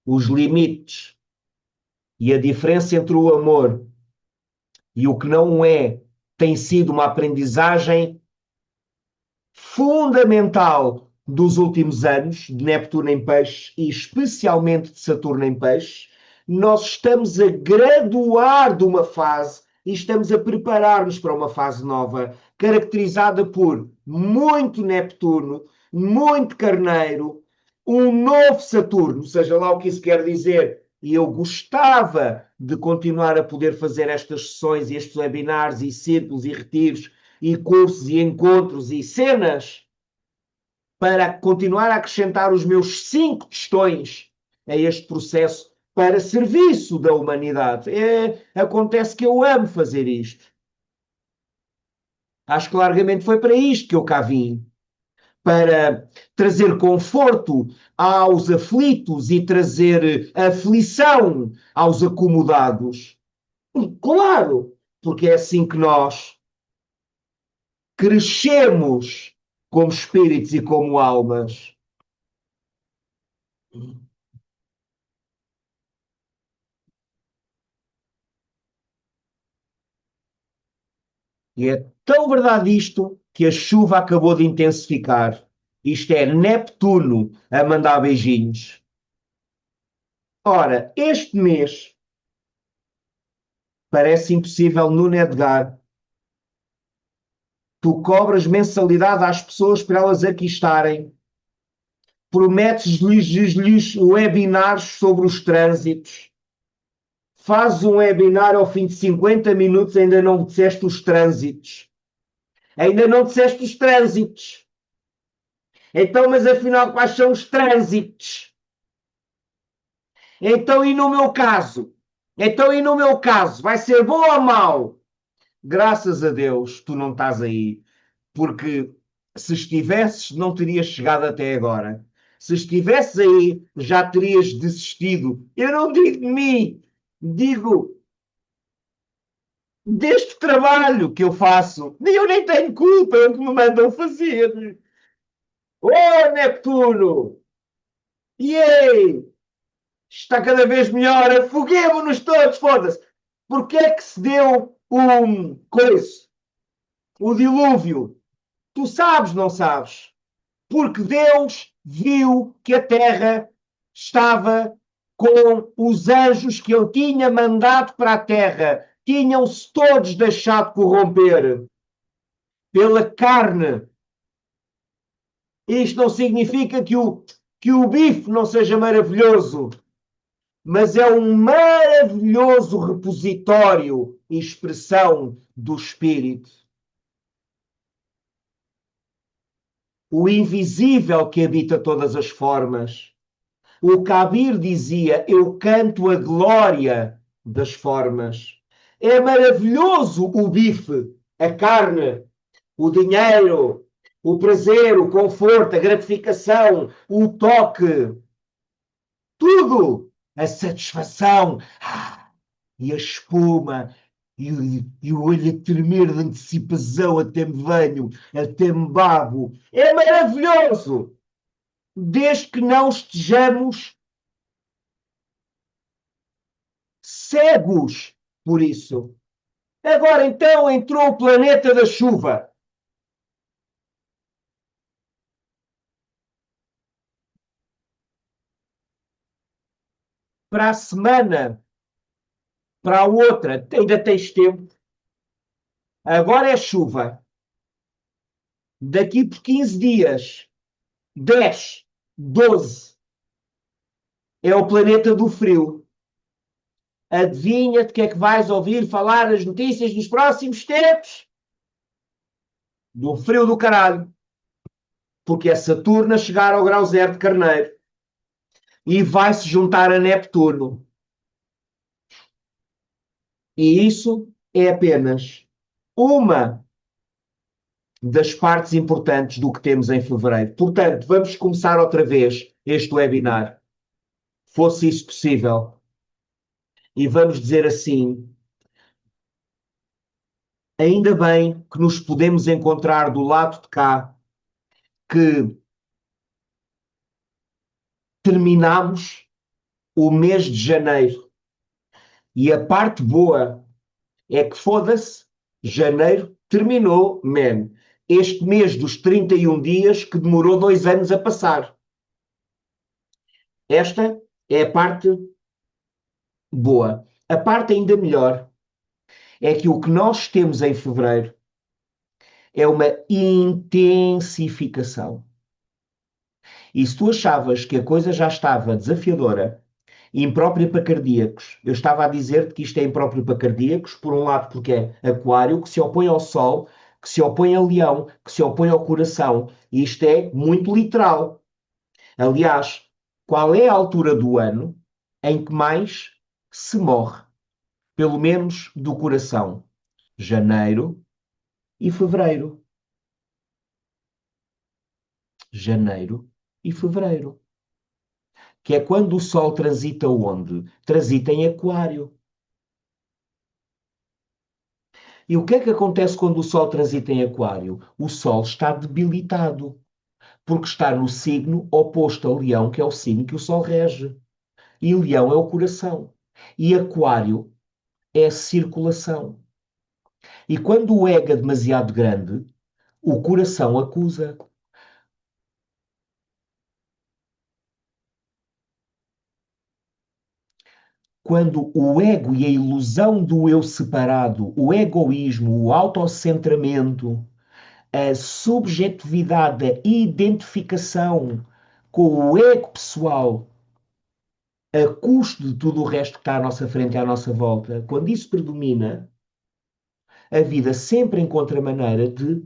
os limites e a diferença entre o amor e o que não é, tem sido uma aprendizagem fundamental dos últimos anos, de Neptuno em Peixes e especialmente de Saturno em Peixes. Nós estamos a graduar de uma fase e estamos a preparar-nos para uma fase nova, caracterizada por muito Neptuno, muito Carneiro, um novo Saturno, seja lá o que isso quer dizer. E eu gostava de continuar a poder fazer estas sessões e estes webinars e círculos e retiros e cursos e encontros e cenas para continuar a acrescentar os meus 5 questões a este processo para serviço da humanidade. Acontece que eu amo fazer isto. Acho que largamente foi para isto que eu cá vim. Para trazer conforto aos aflitos e trazer aflição aos acomodados. Claro, porque é assim que nós crescemos como espíritos e como almas. E é tão verdade isto que a chuva acabou de intensificar. Isto é Neptuno a mandar beijinhos. Ora, este mês parece impossível, Nuno Edgar. Tu cobras mensalidade às pessoas para elas aqui estarem. Prometes-lhes webinars sobre os trânsitos. Fazes um webinar ao fim de 50 minutos, ainda não disseste os trânsitos. Ainda não disseste os trânsitos. Então, mas afinal, quais são os trânsitos? Então, e no meu caso? Então, e no meu caso? Vai ser bom ou mau? Graças a Deus, tu não estás aí. Porque se estivesses, não terias chegado até agora. Se estivesses aí, já terias desistido. Eu não digo de mim, digo deste trabalho que eu faço. Eu nem tenho culpa, é o que me mandam fazer. Oh, Neptuno! E aí? Está cada vez melhor. Afoguemos-nos todos, foda-se. Porquê é que se deu coisa? O dilúvio? Tu sabes, não sabes? Porque Deus viu que a terra estava com os anjos que ele tinha mandado para a terra. Tinham-se todos deixado corromper pela carne. Isto não significa que o bife não seja maravilhoso, mas é um maravilhoso repositório e expressão do Espírito. O invisível que habita todas as formas. O Kabir dizia: Eu canto a glória das formas. É maravilhoso o bife, a carne, o dinheiro, o prazer, o conforto, a gratificação, o toque, tudo, a satisfação, e a espuma, e o olho a tremer de antecipação, até me venho, até me babo. É maravilhoso, desde que não estejamos cegos por isso. Agora então entrou o planeta da chuva. Para a semana, para a outra, ainda tens tempo. Agora é chuva. Daqui por 15 dias, 10, 12, é o planeta do frio. Adivinha de que é que vais ouvir falar nas notícias dos próximos tempos? Do frio do caralho. Porque é Saturno a chegar ao grau zero de Carneiro. E vai se juntar a Neptuno. E isso é apenas uma das partes importantes do que temos em fevereiro. Portanto, vamos começar outra vez este webinar, fosse isso possível, e vamos dizer assim: ainda bem que nos podemos encontrar do lado de cá, que terminamos o mês de janeiro. E a parte boa é que, foda-se, janeiro terminou, man. Este mês dos 31 dias que demorou 2 anos a passar. Esta é a parte boa. A parte ainda melhor é que o que nós temos em fevereiro é uma intensificação. E se tu achavas que a coisa já estava desafiadora, imprópria para cardíacos, eu estava a dizer-te que isto é impróprio para cardíacos, por um lado porque é aquário, que se opõe ao sol, que se opõe a leão, que se opõe ao coração. E isto é muito literal. Aliás, qual é a altura do ano em que mais se morre? Pelo menos do coração. Janeiro e fevereiro. Janeiro e fevereiro. Que é quando o Sol transita onde? Transita em Aquário. E o que é que acontece quando o Sol transita em Aquário? O Sol está debilitado, porque está no signo oposto a Leão, que é o signo que o Sol rege. E Leão é o coração. E Aquário é a circulação. E quando o ego é demasiado grande, o coração acusa. Quando o ego e a ilusão do eu separado, o egoísmo, o autocentramento, a subjetividade, a identificação com o ego pessoal, a custo de tudo o resto que está à nossa frente e à nossa volta, quando isso predomina, a vida sempre encontra maneira de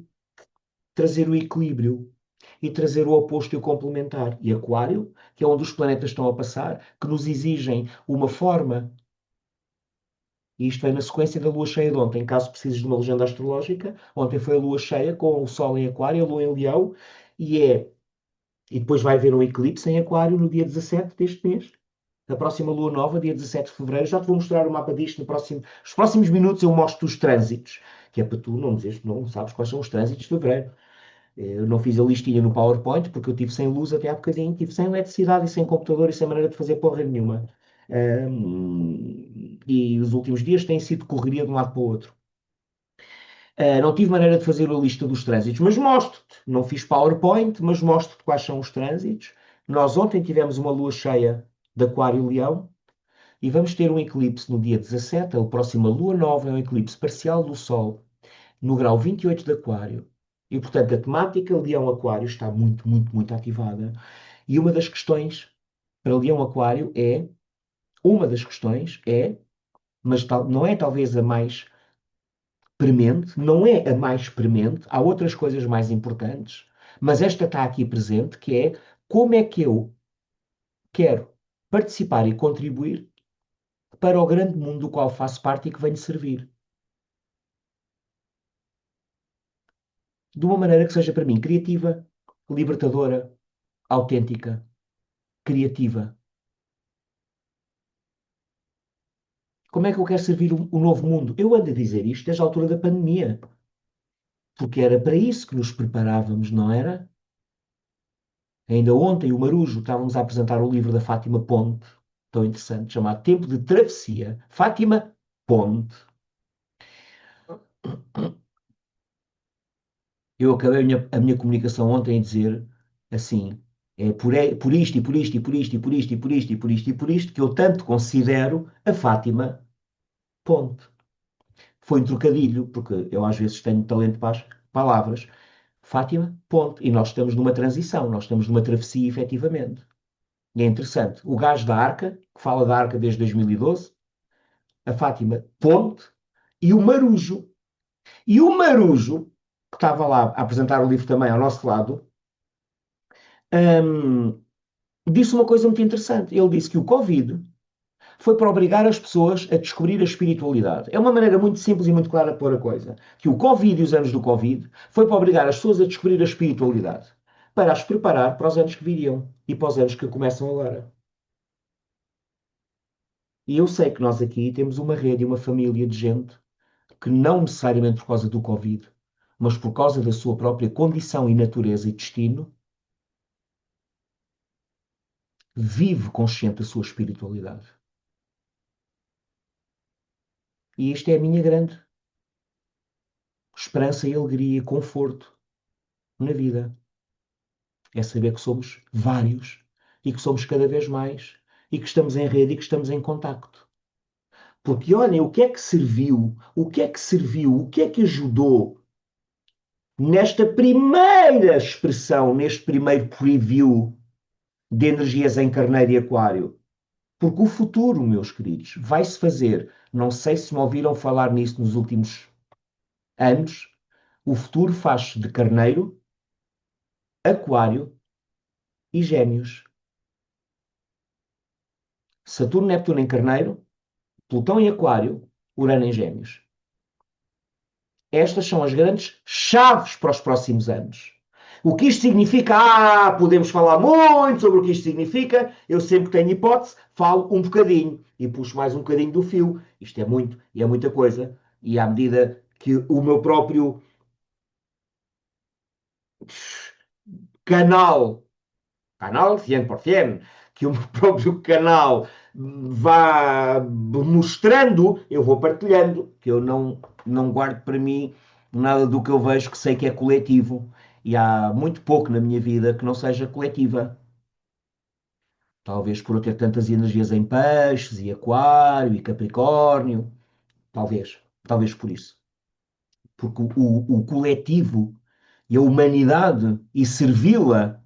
trazer o equilíbrio e trazer o oposto e o complementar. E Aquário, que é onde os planetas estão a passar, que nos exigem uma forma. E isto vem na sequência da lua cheia de ontem. Caso precises de uma legenda astrológica, ontem foi a lua cheia com o Sol em Aquário, a lua em Leão, e é. E depois vai haver um eclipse em Aquário no dia 17 deste mês. A próxima lua nova, dia 17 de fevereiro. Já te vou mostrar o mapa disto no próximo. Nos próximos minutos eu mostro os trânsitos, que é para tu não dizeres, não sabes quais são os trânsitos de fevereiro. Eu não fiz a listinha no PowerPoint porque eu estive sem luz até há bocadinho, estive sem eletricidade e sem computador e sem maneira de fazer porra nenhuma. E os últimos dias têm sido correria de um lado para o outro. Não tive maneira de fazer a lista dos trânsitos, mas mostro-te. Não fiz PowerPoint, mas mostro-te quais são os trânsitos. Nós ontem tivemos uma lua cheia de Aquário-Leão e vamos ter um eclipse no dia 17. A próxima lua nova é um eclipse parcial do Sol no grau 28 de Aquário. E, portanto, a temática Leão-Aquário está muito, muito, muito ativada. E uma das questões para Leão-Aquário é, uma das questões é, mas não é talvez a mais premente, não é a mais premente, há outras coisas mais importantes, mas esta está aqui presente, que é como é que eu quero participar e contribuir para o grande mundo do qual faço parte e que venho servir. De uma maneira que seja para mim criativa, libertadora, autêntica, criativa. Como é que eu quero servir o novo mundo? Eu ando a dizer isto desde a altura da pandemia, porque era para isso que nos preparávamos, não era? Ainda ontem, o Marujo, estávamos a apresentar o livro da Fátima Ponte, tão interessante, chamado Tempo de Travessia. Fátima Ponte. Eu acabei a minha comunicação ontem a dizer assim, é por isto e por isto e por isto e por isto e por isto e por isto e por isto que eu tanto considero a Fátima Ponte. Foi um trocadilho, porque eu às vezes tenho talento para as palavras. Fátima, ponto. E nós estamos numa transição, nós estamos numa travessia, efetivamente. E é interessante. O gajo da Arca, que fala da Arca desde 2012, a Fátima, ponto, e o Marujo. E o Marujo, que estava lá a apresentar o livro também ao nosso lado, hum, disse uma coisa muito interessante. Ele disse que o Covid foi para obrigar as pessoas a descobrir a espiritualidade. É uma maneira muito simples e muito clara de pôr a coisa. Que o Covid e os anos do Covid foi para obrigar as pessoas a descobrir a espiritualidade. Para as preparar para os anos que viriam e para os anos que começam agora. E eu sei que nós aqui temos uma rede e uma família de gente que não necessariamente por causa do Covid, mas por causa da sua própria condição e natureza e destino, vive consciente da sua espiritualidade. E isto é a minha grande esperança e alegria e conforto na vida. É saber que somos vários e que somos cada vez mais e que estamos em rede e que estamos em contacto. Porque olhem, o que é que serviu, o que é que serviu, o que é que ajudou nesta primeira expressão, neste primeiro preview de energias em Carneiro e Aquário? Porque o futuro, meus queridos, vai-se fazer. Não sei se me ouviram falar nisso nos últimos anos. O futuro faz-se de Carneiro, Aquário e Gêmeos. Saturno, Neptuno em Carneiro, Plutão em Aquário, Urano em Gêmeos. Estas são as grandes chaves para os próximos anos. O que isto significa? Podemos falar muito sobre o que isto significa. Eu sempre que tenho hipótese, falo um bocadinho e puxo mais um bocadinho do fio. Isto é muito e é muita coisa. E à medida que o meu próprio canal, 100%, que o meu próprio canal vá mostrando, eu vou partilhando, que eu não guardo para mim nada do que eu vejo que sei que é coletivo. E há muito pouco na minha vida que não seja coletiva. Talvez por eu ter tantas energias em peixes e aquário e capricórnio. Talvez. Talvez por isso. Porque o coletivo e a humanidade e servi-la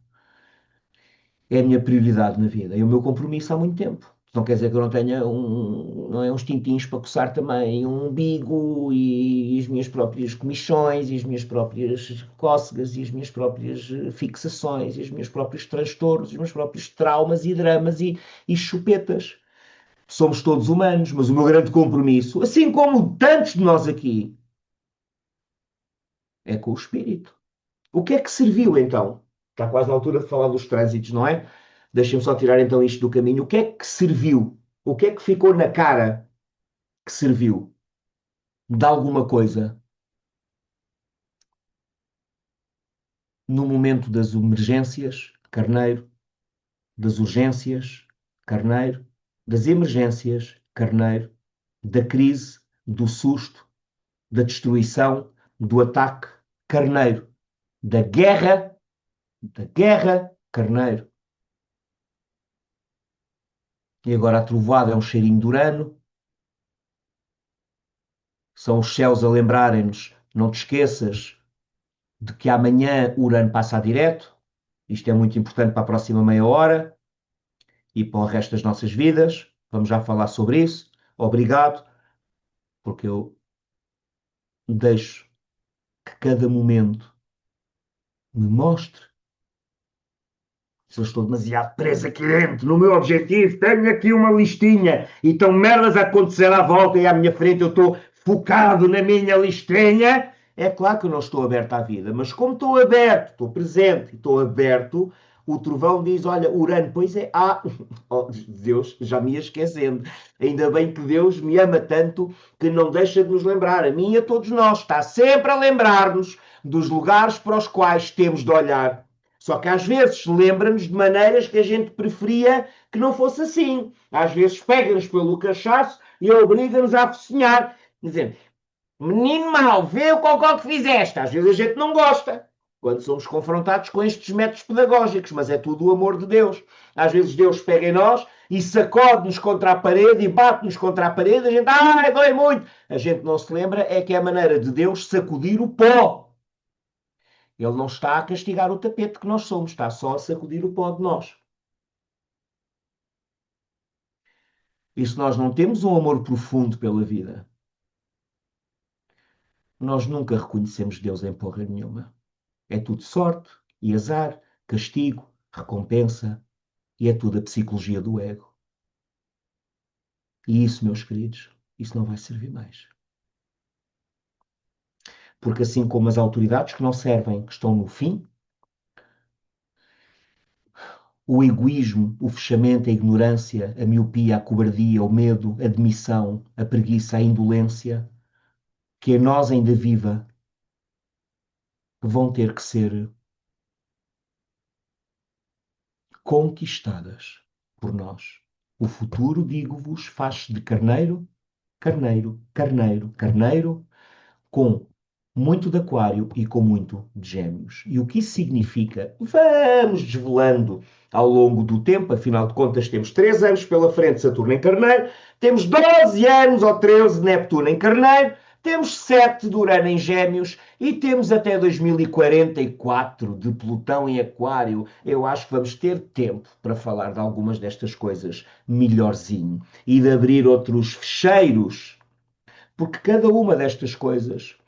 é a minha prioridade na vida e o meu compromisso há muito tempo. Não quer dizer que eu não tenha não é, uns tintins para coçar também um umbigo e as minhas próprias comichões e as minhas próprias cócegas e as minhas próprias fixações e os meus próprios transtornos, os meus próprios traumas e dramas e chupetas. Somos todos humanos, mas o meu grande compromisso, assim como tantos de nós aqui, é com o espírito. O que é que serviu então? Está quase na altura de falar dos trânsitos, não é? Deixem-me só tirar então isto do caminho. O que é que serviu? O que é que ficou na cara que serviu de alguma coisa no momento das emergências, carneiro, das urgências, carneiro, das emergências, carneiro, da crise, do susto, da destruição, do ataque, carneiro, da guerra, carneiro. E agora a trovoada é um cheirinho de Urano, são os céus a lembrarem-nos, não te esqueças de que amanhã o Urano passa a direto. Isto é muito importante para a próxima meia hora e para o resto das nossas vidas. Vamos já falar sobre isso. Obrigado, porque eu deixo que cada momento me mostre se eu estou demasiado preso aqui dentro, no meu objetivo, tenho aqui uma listinha e estão merdas a acontecer à volta e à minha frente, eu estou focado na minha listinha. É claro que eu não estou aberto à vida, mas como estou aberto, estou presente e estou aberto, o trovão diz: Olha, Urano, pois é, oh, Deus, já me ia esquecendo. Ainda bem que Deus me ama tanto que não deixa de nos lembrar, a mim e a todos nós, está sempre a lembrar-nos dos lugares para os quais temos de olhar. Só que às vezes lembra-nos de maneiras que a gente preferia que não fosse assim. Às vezes pega-nos pelo cachaço e obriga-nos a focinhar, dizendo: Menino mau, vê o cocó que fizeste. Às vezes a gente não gosta quando somos confrontados com estes métodos pedagógicos, mas é tudo o amor de Deus. Às vezes Deus pega em nós e sacode-nos contra a parede e bate-nos contra a parede, a gente, ai, dói muito. A gente não se lembra é que é a maneira de Deus sacudir o pó. Ele não está a castigar o tapete que nós somos, está só a sacudir o pó de nós. E se nós não temos um amor profundo pela vida, nós nunca reconhecemos Deus em porra nenhuma. É tudo sorte e azar, castigo, recompensa, e é tudo a psicologia do ego. E isso, meus queridos, isso não vai servir mais. Porque assim como as autoridades que não servem, que estão no fim, o egoísmo, o fechamento, a ignorância, a miopia, a cobardia, o medo, a demissão, a preguiça, a indolência, que em nós ainda viva, vão ter que ser conquistadas por nós. O futuro, digo-vos, faz-se de carneiro, carneiro, carneiro, carneiro, com muito de aquário e com muito de gêmeos. E o que isso significa? Vamos desvelando ao longo do tempo, afinal de contas temos 3 anos pela frente Saturno em Carneiro, temos 12 anos ou 13 de Neptuno em Carneiro, temos 7 de Urano em Gêmeos e temos até 2044 de Plutão em Aquário. Eu acho que vamos ter tempo para falar de algumas destas coisas melhorzinho e de abrir outros fecheiros, porque cada uma destas coisas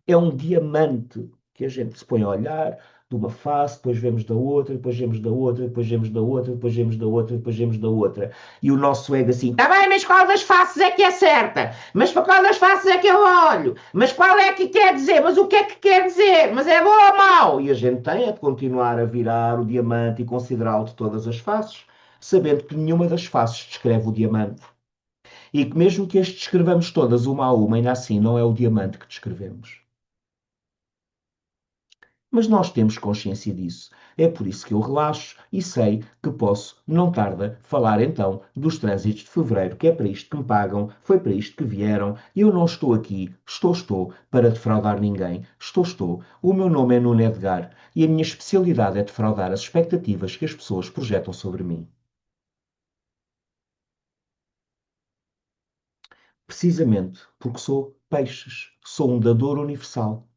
é um diamante que a gente se põe a olhar de uma face, depois vemos da outra, depois vemos da outra, depois vemos da outra, depois vemos da outra, depois vemos da outra. E o nosso ego assim, tá bem, mas qual das faces é que é certa? Mas para qual das faces é que eu olho? Mas qual é que quer dizer? Mas o que é que quer dizer? Mas é bom ou mau? E a gente tem é de continuar a virar o diamante e considerá-lo de todas as faces, sabendo que nenhuma das faces descreve o diamante. E que mesmo que as descrevamos todas uma a uma, ainda assim não é o diamante que descrevemos. Mas nós temos consciência disso. É por isso que eu relaxo e sei que posso, não tarda, falar então dos trânsitos de fevereiro, que é para isto que me pagam, foi para isto que vieram. Eu não estou aqui, estou, para defraudar ninguém. Estou. O meu nome é Nuno Edgar e a minha especialidade é defraudar as expectativas que as pessoas projetam sobre mim. Precisamente porque sou peixes, sou um dador universal.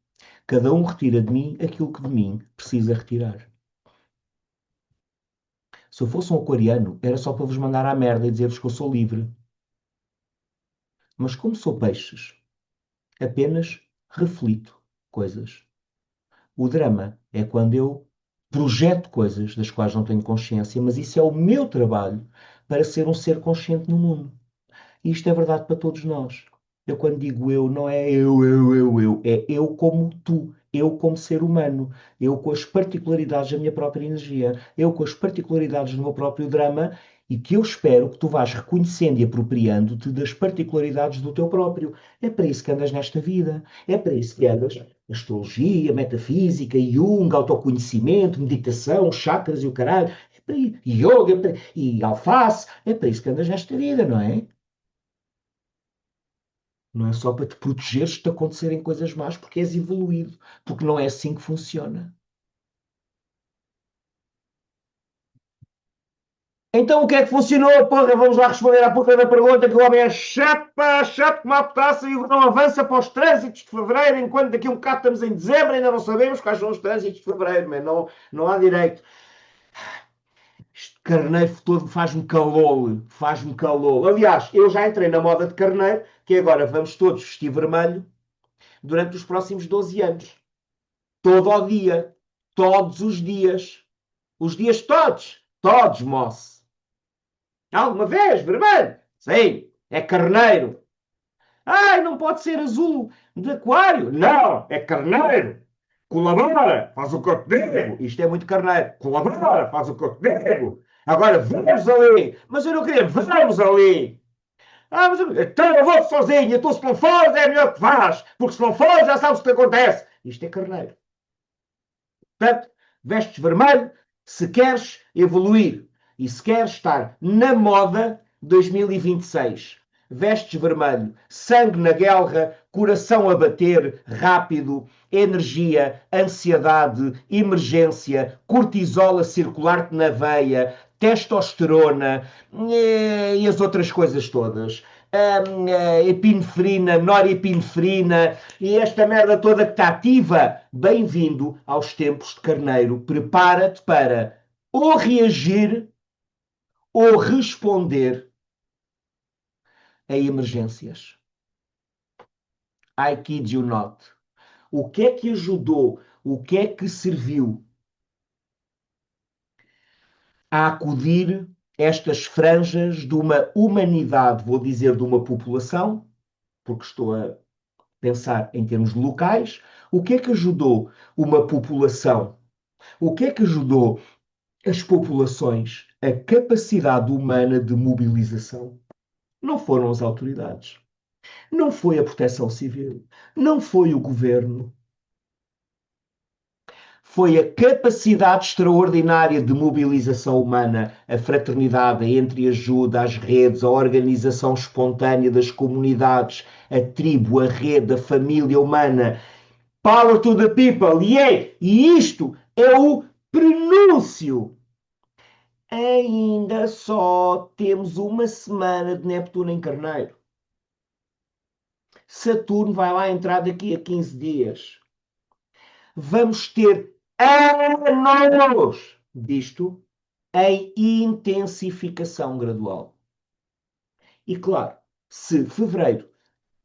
Cada um retira de mim aquilo que de mim precisa retirar. Se eu fosse um aquariano, era só para vos mandar à merda e dizer-vos que eu sou livre. Mas como sou peixes, apenas reflito coisas. O drama é quando eu projeto coisas das quais não tenho consciência, mas isso é o meu trabalho para ser um ser consciente no mundo. E isto é verdade para todos nós. Eu, quando digo eu, não é eu. É eu como tu. Eu como ser humano. Eu com as particularidades da minha própria energia. Eu com as particularidades do meu próprio drama e que eu espero que tu vás reconhecendo e apropriando-te das particularidades do teu próprio. É para isso que andas nesta vida. É para isso que andas. Astrologia, metafísica, Jung, autoconhecimento, meditação, chakras e o caralho. É para isso. Yoga e alface. É para isso que andas nesta vida, não é? Não é só para te protegeres de acontecerem coisas más, porque és evoluído, porque não é assim que funciona. Então o que é que funcionou, porra? Vamos lá responder à porra da pergunta que o homem é chato, pá, chato como a petaça e não avança para os trânsitos de fevereiro, enquanto daqui a um bocado estamos em dezembro, ainda não sabemos quais são os trânsitos de fevereiro, mas não há direito. Este carneiro todo faz-me calor, faz-me calor. Aliás, eu já entrei na moda de carneiro, que agora vamos todos vestir vermelho durante os próximos 12 anos. Todo o dia, todos os dias. Os dias todos. Todos, moço. Alguma vez, vermelho? Sim, é carneiro. Ai, não pode ser azul de aquário. Não, é carneiro. Colabora, faz o que eu te digo. Isto é muito carneiro. Colabora, faz o que eu te digo. Agora vamos ali. Mas eu não queria, vamos ali. Ah, mas então eu vou sozinho. Então se não fores é melhor que vás. Porque se não fores já sabes o que acontece. Isto é carneiro. Portanto, vestes vermelho se queres evoluir e se queres estar na moda 2026. Vestes vermelho, sangue na guerra, coração a bater, rápido, energia, ansiedade, emergência, cortisol a circular-te na veia, testosterona e as outras coisas todas. Epinefrina, norepinefrina e esta merda toda que está ativa. Bem-vindo aos tempos de carneiro. Prepara-te para ou reagir ou responder a emergências. I kid you not. O que é que ajudou? O que é que serviu a acudir estas franjas de uma humanidade, vou dizer, de uma população, porque estou a pensar em termos locais, o que é que ajudou uma população? O que é que ajudou as populações? A capacidade humana de mobilização. Não foram as autoridades. Não foi a proteção civil. Não foi o governo. Foi a capacidade extraordinária de mobilização humana, a fraternidade, a entreajuda, as redes, a organização espontânea das comunidades, a tribo, a rede, a família humana. Power to the people, yeah! E isto é o prenúncio. Ainda só temos uma semana de Neptuno em Carneiro. Saturno vai lá entrar daqui a 15 dias. Vamos ter anos disto em intensificação gradual. E claro, se fevereiro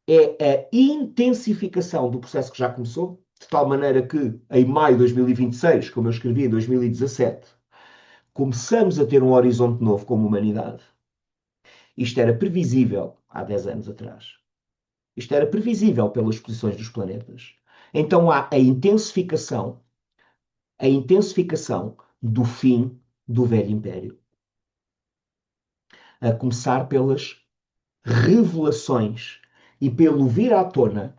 é a intensificação do processo que já começou, de tal maneira que em maio de 2026, como eu escrevi em 2017, começamos a ter um horizonte novo como humanidade. Isto era previsível há 10 anos atrás. Isto era previsível pelas posições dos planetas. Então há a intensificação do fim do velho império. A começar pelas revelações e pelo vir à tona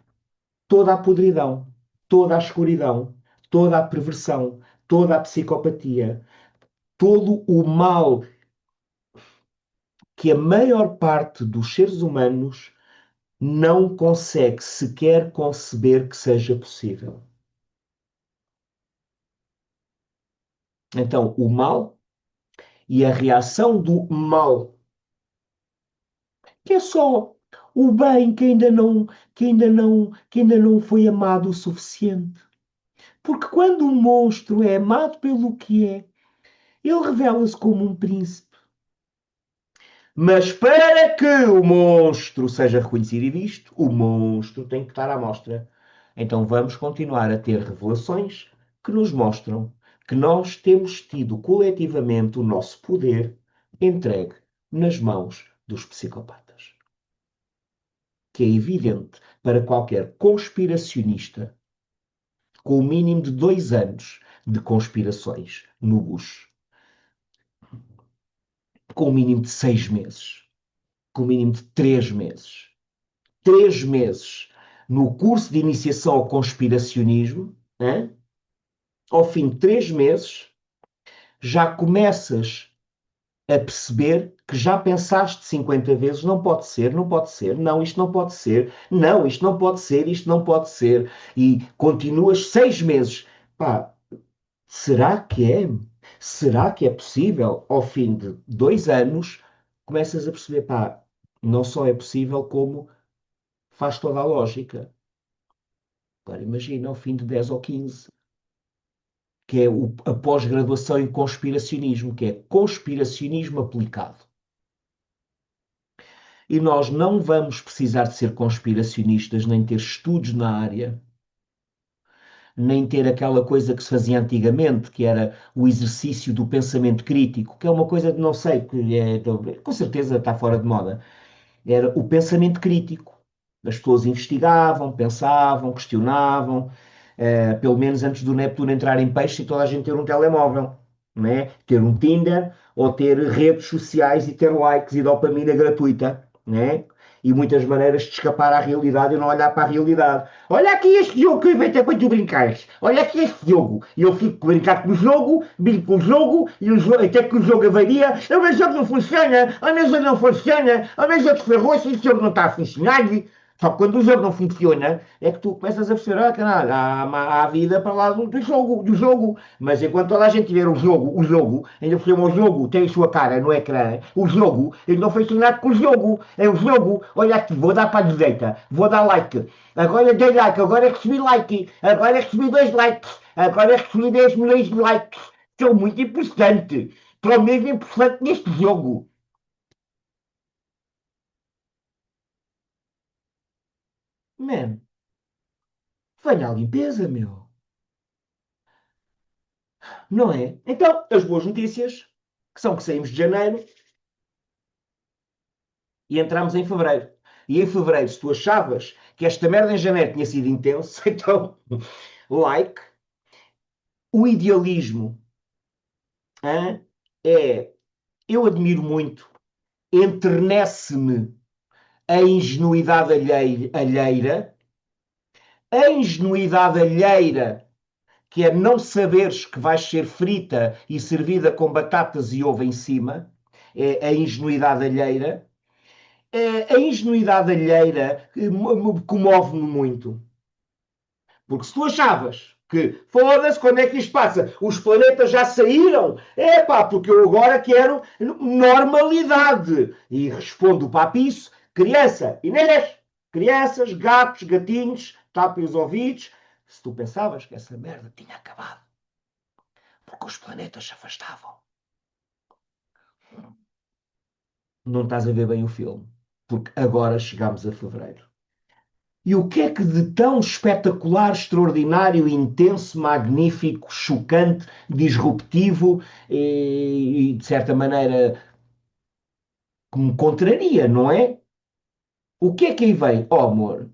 toda a podridão, toda a escuridão, toda a perversão, toda a psicopatia, todo o mal que a maior parte dos seres humanos não consegue sequer conceber que seja possível. Então, o mal e a reação do mal, que é só o bem que ainda não foi amado o suficiente. Porque quando um monstro é amado pelo que é, ele revela-se como um príncipe. Mas para que o monstro seja reconhecido e visto, o monstro tem que estar à mostra. Então vamos continuar a ter revelações que nos mostram que nós temos tido coletivamente o nosso poder entregue nas mãos dos psicopatas. Que é evidente para qualquer conspiracionista com o mínimo de 2 anos de conspirações no bucho, com o mínimo de 6 meses, com o mínimo de 3 meses. 3 meses no curso de iniciação ao conspiracionismo, hein? Ao fim de 3 meses, já começas a perceber que já pensaste 50 vezes, não pode ser, não pode ser, não, isto não pode ser, não, isto não pode ser, isto não pode ser, e continuas 6 meses. Pá, será que é? Será que é possível? Ao fim de 2 anos, começas a perceber, pá, não só é possível, como faz toda a lógica. Agora imagina, ao fim de 10 ou 15, que é a pós-graduação em conspiracionismo, que é conspiracionismo aplicado. E nós não vamos precisar de ser conspiracionistas, nem ter estudos na área, nem ter aquela coisa que se fazia antigamente, que era o exercício do pensamento crítico, que é uma coisa de não sei, que é, com certeza está fora de moda. Era o pensamento crítico. As pessoas investigavam, pensavam, questionavam, pelo menos antes do Neptuno entrar em peixe e toda a gente ter um telemóvel, né? Ter um Tinder ou ter redes sociais e ter likes e dopamina gratuita, né? E muitas maneiras de escapar à realidade e não olhar para a realidade. Olha aqui este jogo que eu inventei para tu brincares. Olha aqui este jogo. E eu fico a brincar com o jogo, brinco com o jogo, e até que o jogo avaria. O meu jogo não funciona, o meu jogo não funciona, o meu jogo se ferrou, este jogo não está a funcionar. Só que quando o jogo não funciona, é que tu começas a perceber, caralho, há vida para lá do jogo. Mas enquanto toda a gente tiver o jogo, ainda por cima o jogo tem a sua cara no ecrã, o jogo, ele não fez nada com o jogo. É o jogo, olha aqui, vou dar para a direita, vou dar like. Agora dei like, agora recebi like, agora recebi 2 likes, agora recebi 10 milhões de likes. Sou muito importante. Estou mesmo importante neste jogo. Man, venha à limpeza, meu. Não é? Então, as boas notícias, que são que saímos de janeiro e entramos em fevereiro. E em fevereiro, se tu achavas que esta merda em janeiro tinha sido intenso, então, like, o idealismo, hein, eu admiro muito, enternece-me a ingenuidade alheira, a ingenuidade alheira, que é não saberes que vais ser frita e servida com batatas e ovo em cima, é a ingenuidade alheira. A ingenuidade alheira comove-me muito. Porque se tu achavas que, foda-se, quando é que isto passa? Os planetas já saíram? É pá, porque eu agora quero normalidade. E respondo para isso, criança, Inês, crianças, gatos, gatinhos, tapem os ouvidos. Se tu pensavas que essa merda tinha acabado, porque os planetas se afastavam, não estás a ver bem o filme. Porque agora chegamos a fevereiro. E o que é que de tão espetacular, extraordinário, intenso, magnífico, chocante, disruptivo de certa maneira, que me contraria, não é? O que é que aí vem? Oh, amor,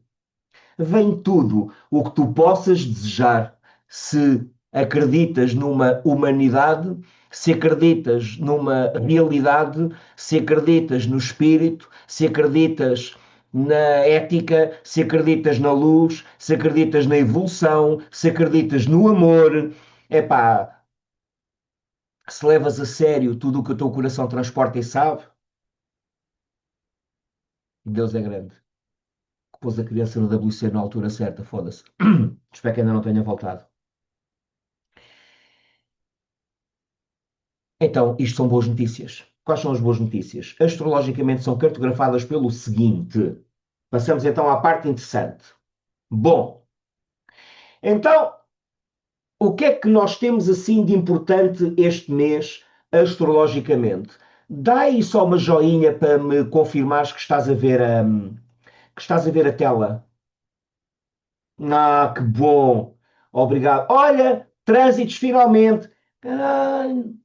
vem tudo o que tu possas desejar se acreditas numa humanidade, se acreditas numa realidade, se acreditas no espírito, se acreditas na ética, se acreditas na luz, se acreditas na evolução, se acreditas no amor, epá, se levas a sério tudo o que o teu coração transporta e sabe, Deus é grande. Que pôs a criança no WC na altura certa, foda-se. Espero que ainda não tenha voltado. Então, isto são boas notícias. Quais são as boas notícias? Astrologicamente são cartografadas pelo seguinte. Passamos então à parte interessante. Bom, então, o que é que nós temos assim de importante este mês, astrologicamente? Dá aí só uma joinha para me confirmares que estás a ver a tela. Ah, que bom! Obrigado. Olha, trânsitos finalmente. Caralho,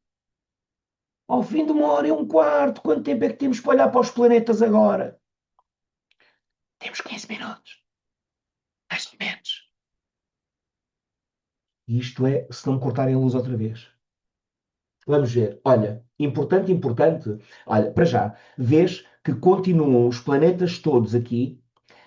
ao fim de 1 hora e 1 quarto, quanto tempo é que temos para olhar para os planetas agora? Temos 15 minutos, mais ou menos. E isto é, se não me cortarem a luz outra vez. Vamos ver. Olha, importante, importante. Olha, para já, vês que continuam os planetas todos aqui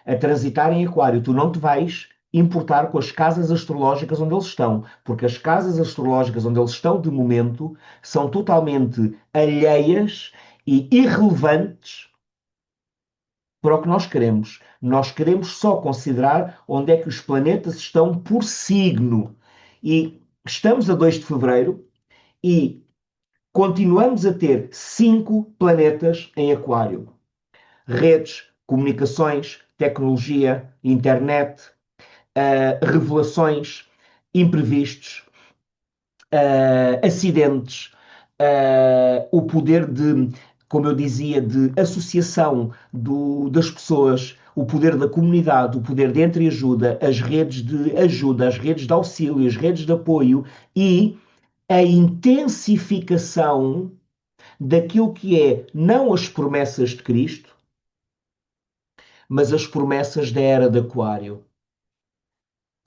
a transitar em Aquário. Tu não te vais importar com as casas astrológicas onde eles estão, porque as casas astrológicas onde eles estão de momento são totalmente alheias e irrelevantes para o que nós queremos. Nós queremos só considerar onde é que os planetas estão por signo. E estamos a 2 de fevereiro e continuamos a ter 5 planetas em Aquário: redes, comunicações, tecnologia, internet, revelações, imprevistos, acidentes, o poder de, como eu dizia, de associação das pessoas, o poder da comunidade, o poder de entreajuda, as redes de ajuda, as redes de auxílio, as redes de apoio e a intensificação daquilo que é não as promessas de Cristo, mas as promessas da era de Aquário.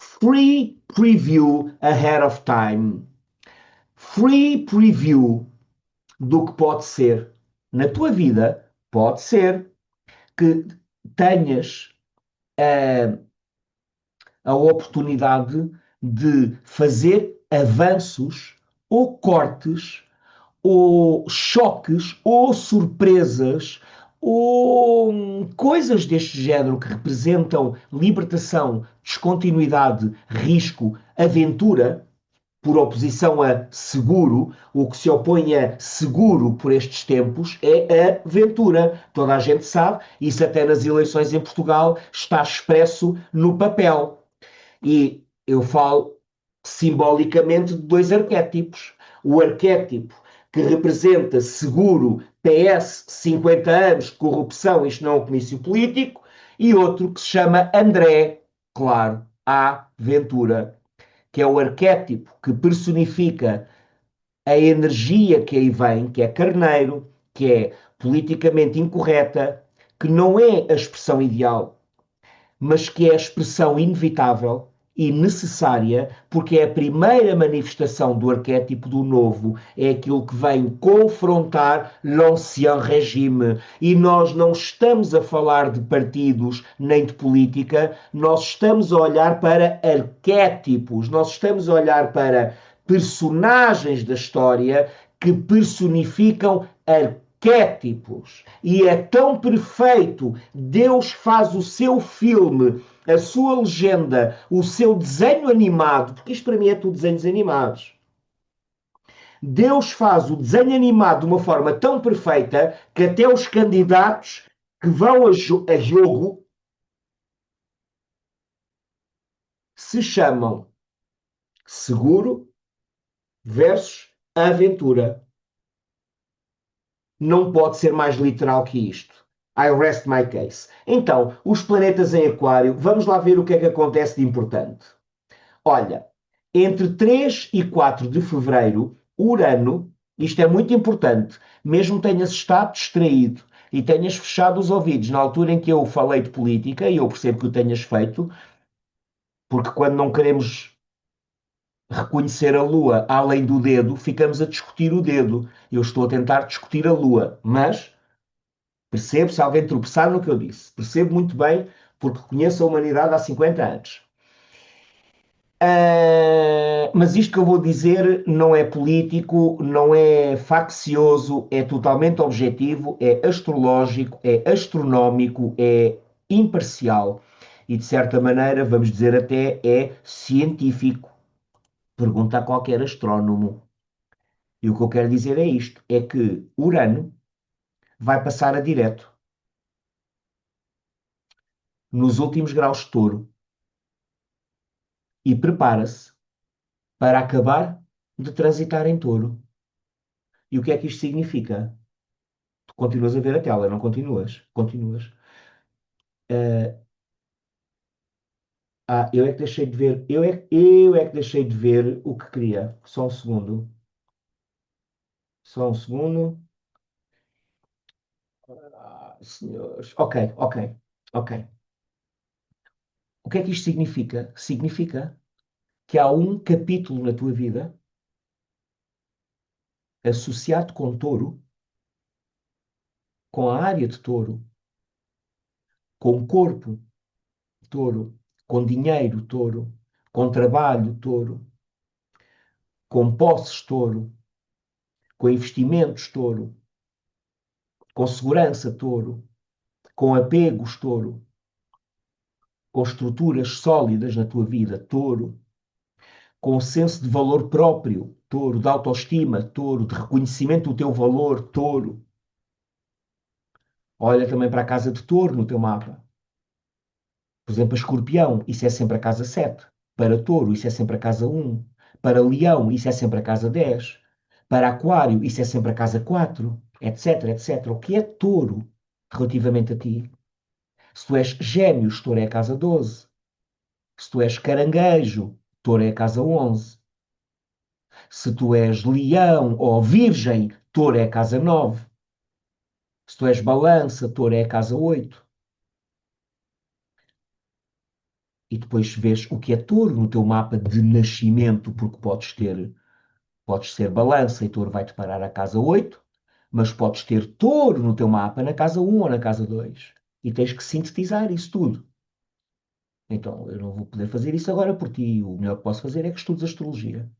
Free preview ahead of time. Free preview do que pode ser na tua vida. Pode ser que tenhas a oportunidade de fazer avanços ou cortes ou choques ou surpresas ou coisas deste género que representam libertação, descontinuidade, risco, aventura, por oposição a seguro. O que se opõe a seguro por estes tempos é a aventura. Toda a gente sabe, isso até nas eleições em Portugal está expresso no papel. E eu falo simbolicamente de 2 arquétipos. O arquétipo que representa seguro, PS, 50 anos de corrupção, isto não é um comício político, e outro que se chama André, claro, A. Ventura, que é o arquétipo que personifica a energia que aí vem, que é carneiro, que é politicamente incorreta, que não é a expressão ideal, mas que é a expressão inevitável e necessária, porque é a primeira manifestação do arquétipo do novo, é aquilo que vem confrontar l'ancien régime. E nós não estamos a falar de partidos nem de política, nós estamos a olhar para arquétipos, nós estamos a olhar para personagens da história que personificam arquétipos. E é tão perfeito. Deus faz o seu filme, a sua legenda, o seu desenho animado, porque isto para mim é tudo desenhos animados. Deus faz o desenho animado de uma forma tão perfeita que até os candidatos que vão a jogo se chamam seguro versus aventura. Não pode ser mais literal que isto. I rest my case. Então, os planetas em Aquário, vamos lá ver o que é que acontece de importante. Olha, entre 3 e 4 de fevereiro, Urano, isto é muito importante, mesmo tenhas estado distraído e tenhas fechado os ouvidos na altura em que eu falei de política, e eu percebo que o tenhas feito, porque quando não queremos reconhecer a Lua além do dedo, ficamos a discutir o dedo. Eu estou a tentar discutir a Lua, mas Percebo se alguém tropeçar no que eu disse. Percebo muito bem, porque conheço a humanidade há 50 anos. Mas isto que eu vou dizer não é político, não é faccioso, é totalmente objetivo, é astrológico, é astronómico, é imparcial e, de certa maneira, vamos dizer até, é científico. Pergunta a qualquer astrónomo. E o que eu quero dizer é isto: é que Urano vai passar a direto nos últimos graus de touro e prepara-se para acabar de transitar em touro. E o que é que isto significa? Tu continuas a ver a tela, não continuas? Continuas. Eu é que deixei de ver. Eu é que deixei de ver o que queria. Só um segundo. Só um segundo. Senhores. Ok, ok, ok. O que é que isto significa? Significa que há um capítulo na tua vida associado com touro, com a área de touro, com corpo, touro, com dinheiro, touro, com trabalho, touro, com posses, touro, com investimentos, touro, com segurança, touro, com apegos, touro, com estruturas sólidas na tua vida, touro, com senso de valor próprio, touro, de autoestima, touro, de reconhecimento do teu valor, touro. Olha também para a casa de touro no teu mapa. Por exemplo, a escorpião, isso é sempre a casa 7. Para touro, isso é sempre a casa 1. Para leão, isso é sempre a casa 10. Para aquário, isso é sempre a casa 4, etc, etc. O que é touro relativamente a ti? Se tu és gêmeos, touro é a casa 12. Se tu és caranguejo, touro é a casa 11. Se tu és leão ou virgem, touro é a casa 9. Se tu és balança, touro é a casa 8. E depois vês o que é touro no teu mapa de nascimento, porque podes ser balança e touro vai-te parar a casa 8, mas podes ter touro no teu mapa na casa 1 ou na casa 2. E tens que sintetizar isso tudo. Então, eu não vou poder fazer isso agora por ti. O melhor que posso fazer é que estudes astrologia.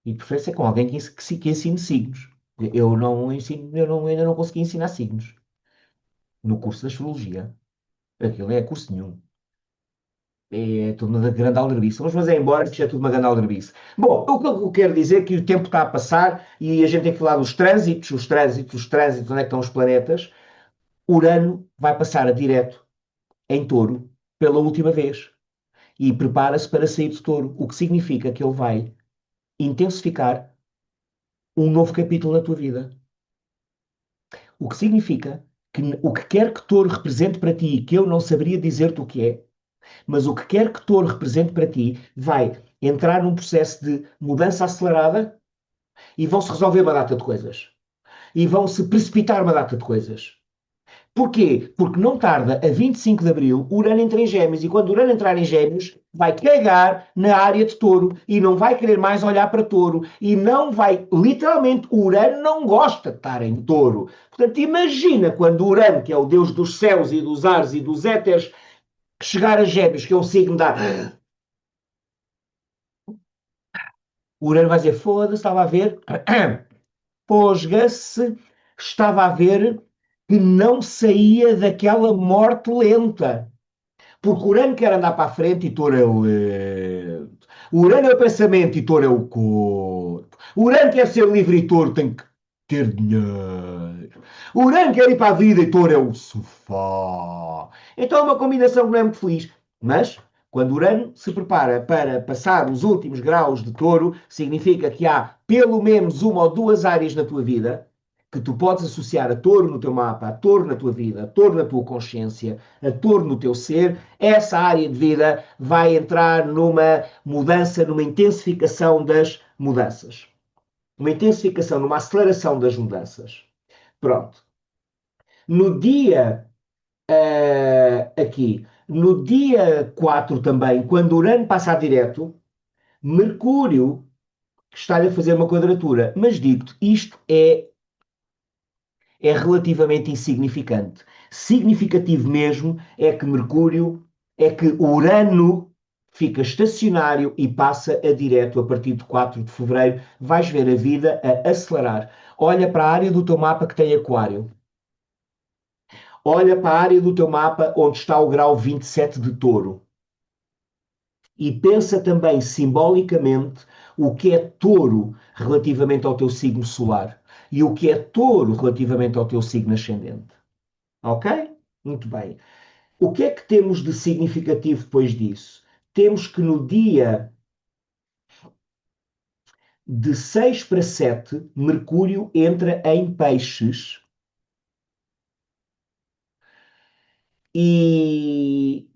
E preferência com alguém que ensine signos. Eu não ensino, ainda não consegui ensinar signos no curso de astrologia. Aquilo é curso nenhum. É tudo uma grande aldrabice. Vamos fazer embora, que isto é tudo uma grande aldrabice. Bom, o que eu quero dizer é que o tempo está a passar e a gente tem que falar dos trânsitos, onde é que estão os planetas. Urano vai passar a direto em touro pela última vez e prepara-se para sair de touro, o que significa que ele vai intensificar um novo capítulo na tua vida. O que significa que o que quer que touro represente para ti, que eu não saberia dizer-te o que é, mas o que quer que touro represente para ti, vai entrar num processo de mudança acelerada e vão-se resolver uma data de coisas. E vão-se precipitar uma data de coisas. Porquê? Porque não tarda, a 25 de Abril, Urano entra em Gêmeos, e quando Urano entrar em Gêmeos, vai cagar na área de touro, e não vai querer mais olhar para touro, e não vai, literalmente, o Urano não gosta de estar em touro. Portanto, imagina quando Urano, que é o deus dos céus e dos ares e dos éteres, chegar a Gêmeos, que é o signo da... O Urano vai dizer, foda-se, estava a ver, posga-se, estava a ver que não saía daquela morte lenta. Porque o Urano quer andar para a frente e Touro é o lento. O Urano é o pensamento e Touro é o corpo. O Urano quer ser livre e Touro tem que ter dinheiro. O Urano quer ir para a vida e Touro é o sofá. Então é uma combinação que não é muito feliz. Mas, quando Urano se prepara para passar os últimos graus de Touro, significa que há pelo menos uma ou duas áreas na tua vida que tu podes associar a touro no teu mapa, a touro na tua vida, a touro na tua consciência, a touro no teu ser, essa área de vida vai entrar numa mudança, numa intensificação das mudanças. Uma intensificação, numa aceleração das mudanças. Pronto. No dia aqui, no dia 4 também, quando Urano passa a direto, Mercúrio está-lhe a fazer uma quadratura. Mas digo-te, isto é relativamente insignificante. Significativo mesmo é que Urano fica estacionário e passa a direto a partir de 4 de fevereiro. Vais ver a vida a acelerar. Olha para a área do teu mapa que tem Aquário. Olha para a área do teu mapa onde está o grau 27 de Touro. E pensa também simbolicamente o que é Touro relativamente ao teu signo solar e o que é Touro relativamente ao teu signo ascendente. Ok? Muito bem. O que é que temos de significativo depois disso? Temos que no dia de 6 para 7, Mercúrio entra em Peixes e,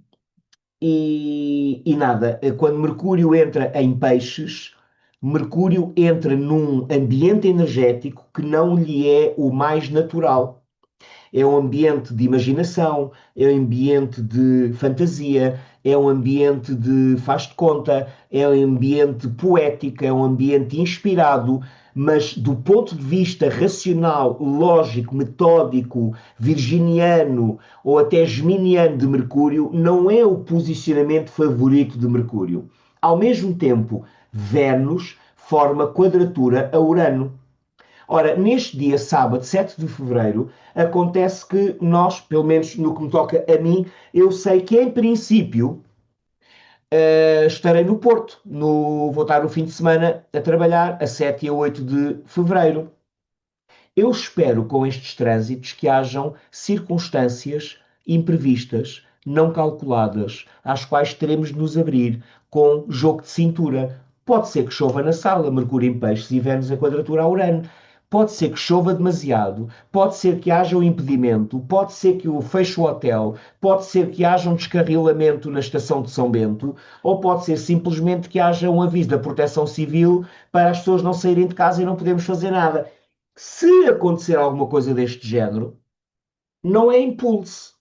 e nada. Quando Mercúrio entra em Peixes, Mercúrio entra num ambiente energético que não lhe é o mais natural. É um ambiente de imaginação, é um ambiente de fantasia, é um ambiente de faz de conta, é um ambiente poético, é um ambiente inspirado, mas do ponto de vista racional, lógico, metódico, virginiano ou até geminiano de Mercúrio, não é o posicionamento favorito de Mercúrio. Ao mesmo tempo, Vênus forma quadratura a Urano. Ora, neste dia, sábado, 7 de fevereiro, acontece que nós, pelo menos no que me toca a mim, eu sei que em princípio estarei no Porto. Vou estar no fim de semana a trabalhar, a 7 e a 8 de fevereiro. Eu espero com estes trânsitos que hajam circunstâncias imprevistas, não calculadas, às quais teremos de nos abrir com jogo de cintura. Pode ser que chova na sala, Mercúrio em Peixes e Vênus em quadratura a Urano. Pode ser que chova demasiado, pode ser que haja um impedimento, pode ser que o feche o hotel, pode ser que haja um descarrilamento na estação de São Bento, ou pode ser simplesmente que haja um aviso da Proteção Civil para as pessoas não saírem de casa e não podemos fazer nada. Se acontecer alguma coisa deste género, não é impulso.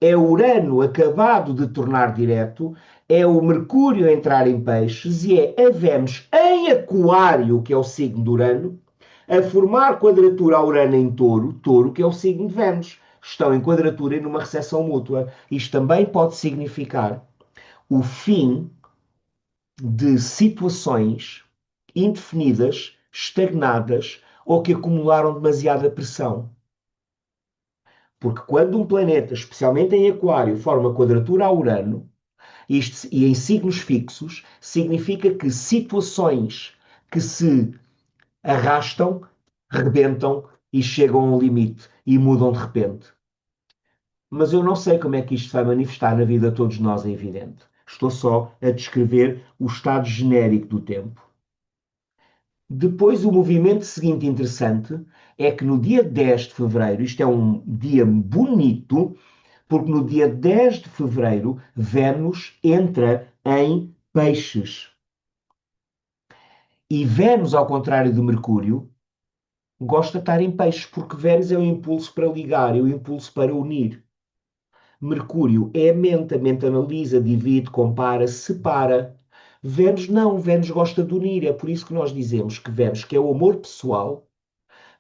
É o Urano acabado de tornar direto, é o Mercúrio a entrar em peixes e é a Vênus em Aquário, que é o signo de Urano, a formar quadratura a Urano em Touro, Touro, que é o signo de Vênus. Estão em quadratura e numa recessão mútua. Isto também pode significar o fim de situações indefinidas, estagnadas ou que acumularam demasiada pressão. Porque quando um planeta, especialmente em Aquário, forma quadratura a Urano, isto, e em signos fixos, significa que situações que se arrastam, rebentam e chegam ao limite e mudam de repente. Mas eu não sei como é que isto vai manifestar na vida de todos nós, é evidente. Estou só a descrever o estado genérico do tempo. Depois, o movimento seguinte interessante é que no dia 10 de fevereiro, isto é um dia bonito, porque no dia 10 de fevereiro, Vênus entra em Peixes. E Vênus, ao contrário de Mercúrio, gosta de estar em Peixes, porque Vênus é o impulso para ligar, é o impulso para unir. Mercúrio é a mente analisa, divide, compara, separa. Vênus não, Vênus gosta de unir. É por isso que nós dizemos que Vênus, que é o amor pessoal,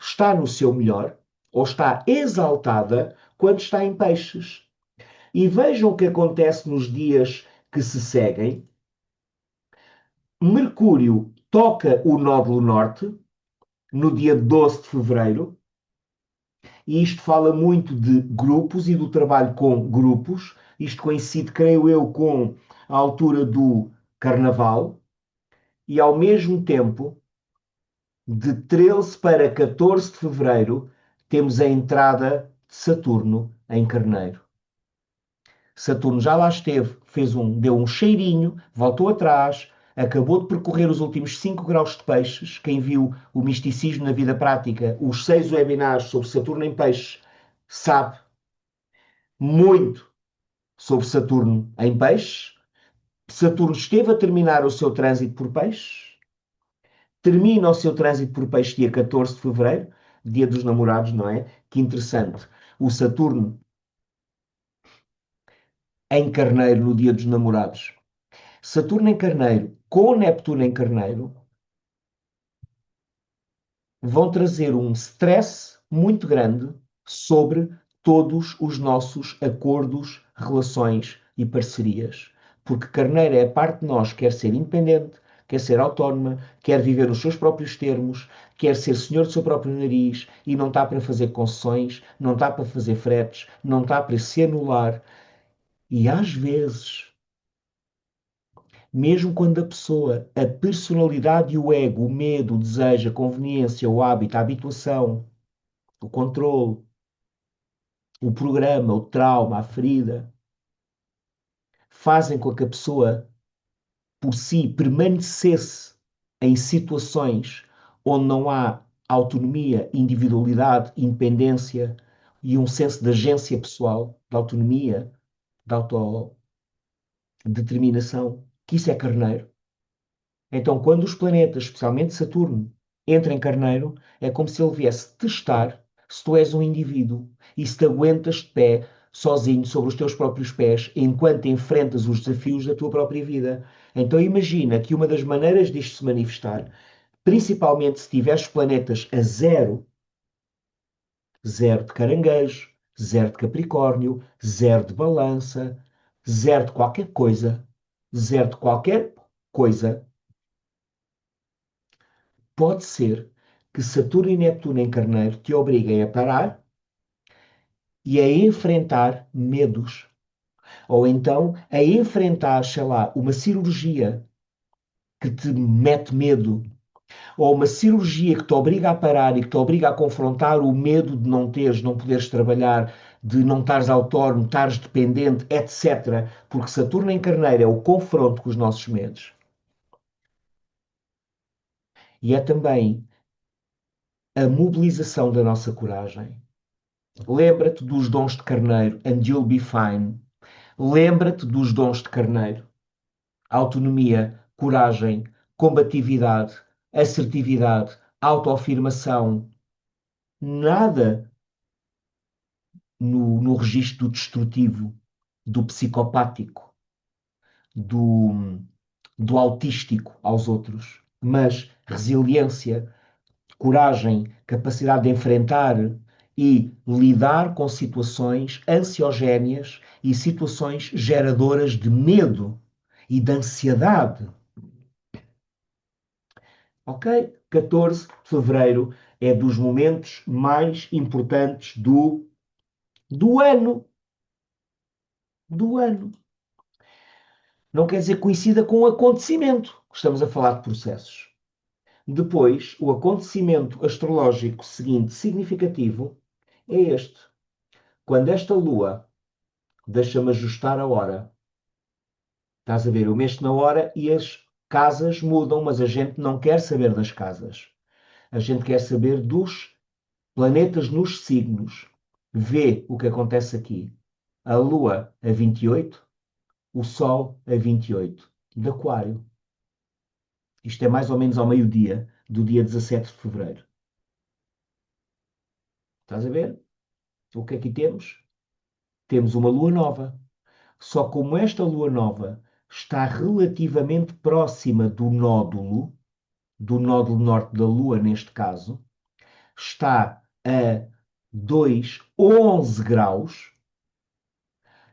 está no seu melhor ou está exaltada quando está em Peixes. E vejam o que acontece nos dias que se seguem. Mercúrio toca o nódulo norte no dia 12 de fevereiro, e isto fala muito de grupos e do trabalho com grupos. Isto coincide, creio eu, com a altura do Carnaval, e ao mesmo tempo, de 13 para 14 de fevereiro, temos a entrada de Saturno em Carneiro. Saturno já lá esteve, deu um cheirinho, voltou atrás, acabou de percorrer os últimos 5 graus de peixes. Quem viu o misticismo na vida prática, os 6 webinars sobre Saturno em peixes, sabe muito sobre Saturno em peixes. Saturno esteve a terminar o seu trânsito por peixes, termina o seu trânsito por peixes dia 14 de fevereiro, dia dos namorados, não é? Que interessante. O Saturno em Carneiro no dia dos namorados. Saturno em Carneiro com Neptuno em Carneiro vão trazer um stress muito grande sobre todos os nossos acordos, relações e parcerias. Porque Carneiro é a parte de nós que quer ser independente, quer ser autónoma, quer viver nos seus próprios termos, quer ser senhor do seu próprio nariz e não está para fazer concessões, não está para fazer fretes, não está para se anular. E às vezes, mesmo quando a pessoa, a personalidade e o ego, o medo, o desejo, a conveniência, o hábito, a habituação, o controle, o programa, o trauma, a ferida, fazem com que a pessoa, por si, permanecesse em situações onde não há autonomia, individualidade, independência e um senso de agência pessoal, de autonomia, de autodeterminação, que isso é carneiro. Então, quando os planetas, especialmente Saturno, entram em Carneiro, é como se ele viesse testar se tu és um indivíduo e se te aguentas de pé, sozinho, sobre os teus próprios pés, enquanto enfrentas os desafios da tua própria vida. Então, imagina que uma das maneiras disto se manifestar, principalmente se tiveres planetas a zero, zero de Caranguejo, zero de Capricórnio, zero de Balança, zero de qualquer coisa, pode ser que Saturno e Netuno em Carneiro te obriguem a parar e a enfrentar medos. Ou então a enfrentar, sei lá, uma cirurgia que te mete medo. Ou uma cirurgia que te obriga a parar e que te obriga a confrontar o medo de não teres, não poderes trabalhar, de não estares autónomo, estares dependente, etc. Porque Saturno em Carneiro é o confronto com os nossos medos. E é também a mobilização da nossa coragem. Lembra-te dos dons de carneiro, and you'll be fine. Lembra-te dos dons de carneiro. Autonomia, coragem, combatividade, assertividade, autoafirmação. Nada no registro do destrutivo, do psicopático, do, do autístico aos outros. Mas resiliência, coragem, capacidade de enfrentar e lidar com situações ansiogénias e situações geradoras de medo e de ansiedade. Ok? 14 de fevereiro é dos momentos mais importantes do ano. Do ano. Não quer dizer coincida com o acontecimento. Estamos a falar de processos. Depois, o acontecimento astrológico seguinte significativo é este. Quando esta lua, deixa-me ajustar a hora, estás a ver, eu mexo na hora e as casas mudam, mas a gente não quer saber das casas. A gente quer saber dos planetas nos signos. Vê o que acontece aqui. A lua a 28, o sol a 28 de Aquário. Isto é mais ou menos ao meio-dia do dia 17 de fevereiro. Estás a ver? O que aqui temos? Temos uma lua nova. Só como esta lua nova está relativamente próxima do nódulo norte da lua neste caso, está a 2,11 graus,